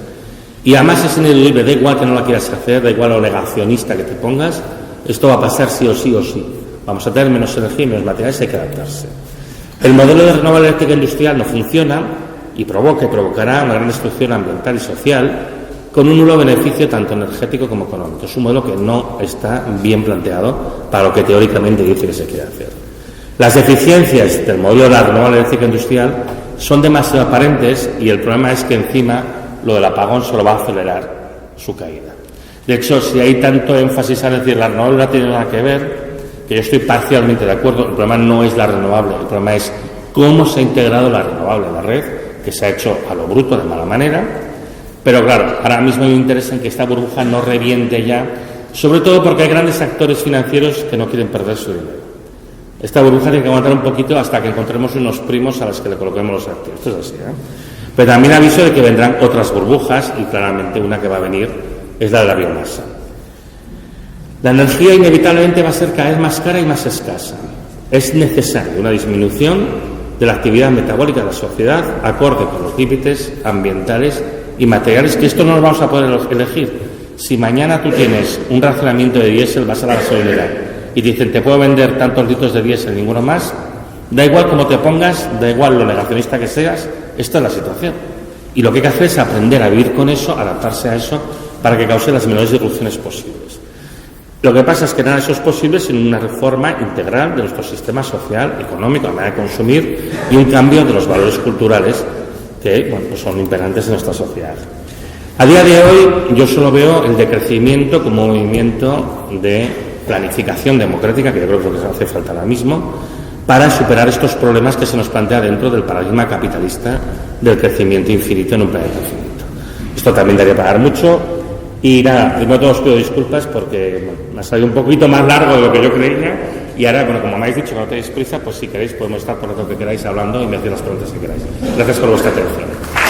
B: Y además es ineludible, da igual que no la quieras hacer, da igual lo negacionista que te pongas, esto va a pasar sí o sí o sí. Vamos a tener menos energía y menos materiales, hay que adaptarse. El modelo de renovable eléctrica industrial no funciona y provocará una gran destrucción ambiental y social con un nulo beneficio tanto energético como económico. Es un modelo que no está bien planteado para lo que teóricamente dice que se quiere hacer. Las deficiencias del modelo de la renovable eléctrica industrial son demasiado aparentes y el problema es que encima lo del apagón solo va a acelerar su caída. De hecho, si hay tanto énfasis en decir la renovable no tiene nada que ver, que yo estoy parcialmente de acuerdo, el problema no es la renovable, el problema es cómo se ha integrado la renovable en la red, que se ha hecho a lo bruto, de mala manera, pero claro, ahora mismo hay un interés en que esta burbuja no reviente ya, sobre todo porque hay grandes actores financieros que no quieren perder su dinero. Esta burbuja tiene que aguantar un poquito hasta que encontremos unos primos a los que le coloquemos los activos. Esto es así, ¿eh? Pero también aviso de que vendrán otras burbujas y claramente una que va a venir es la de la biomasa. La energía inevitablemente va a ser cada vez más cara y más escasa. Es necesaria una disminución de la actividad metabólica de la sociedad acorde con los límites ambientales y materiales, que esto no lo vamos a poder elegir. Si mañana tú tienes un racionamiento de diésel, vas a la gasolinera y dicen te puedo vender tantos litros de diésel, ninguno más, da igual cómo te pongas, da igual lo negacionista que seas, esta es la situación. Y lo que hay que hacer es aprender a vivir con eso, adaptarse a eso, para que cause las menores disrupciones posibles. Lo que pasa es que nada de eso es posible sin una reforma integral de nuestro sistema social, económico, a manera de consumir y un cambio de los valores culturales que pues son imperantes en nuestra sociedad. A día de hoy yo solo veo el decrecimiento como movimiento de planificación democrática, que yo creo que es lo que hace falta ahora mismo, para superar estos problemas que se nos plantea dentro del paradigma capitalista del crecimiento infinito en un planeta finito. Esto también daría para dar mucho. Y nada, primero todos pido disculpas porque me ha salido un poquito más largo de lo que yo creía y ahora, bueno, como me habéis dicho que no tenéis prisa, pues si queréis podemos estar por lo que queráis hablando y me hacéis las preguntas que queráis. Gracias por vuestra atención.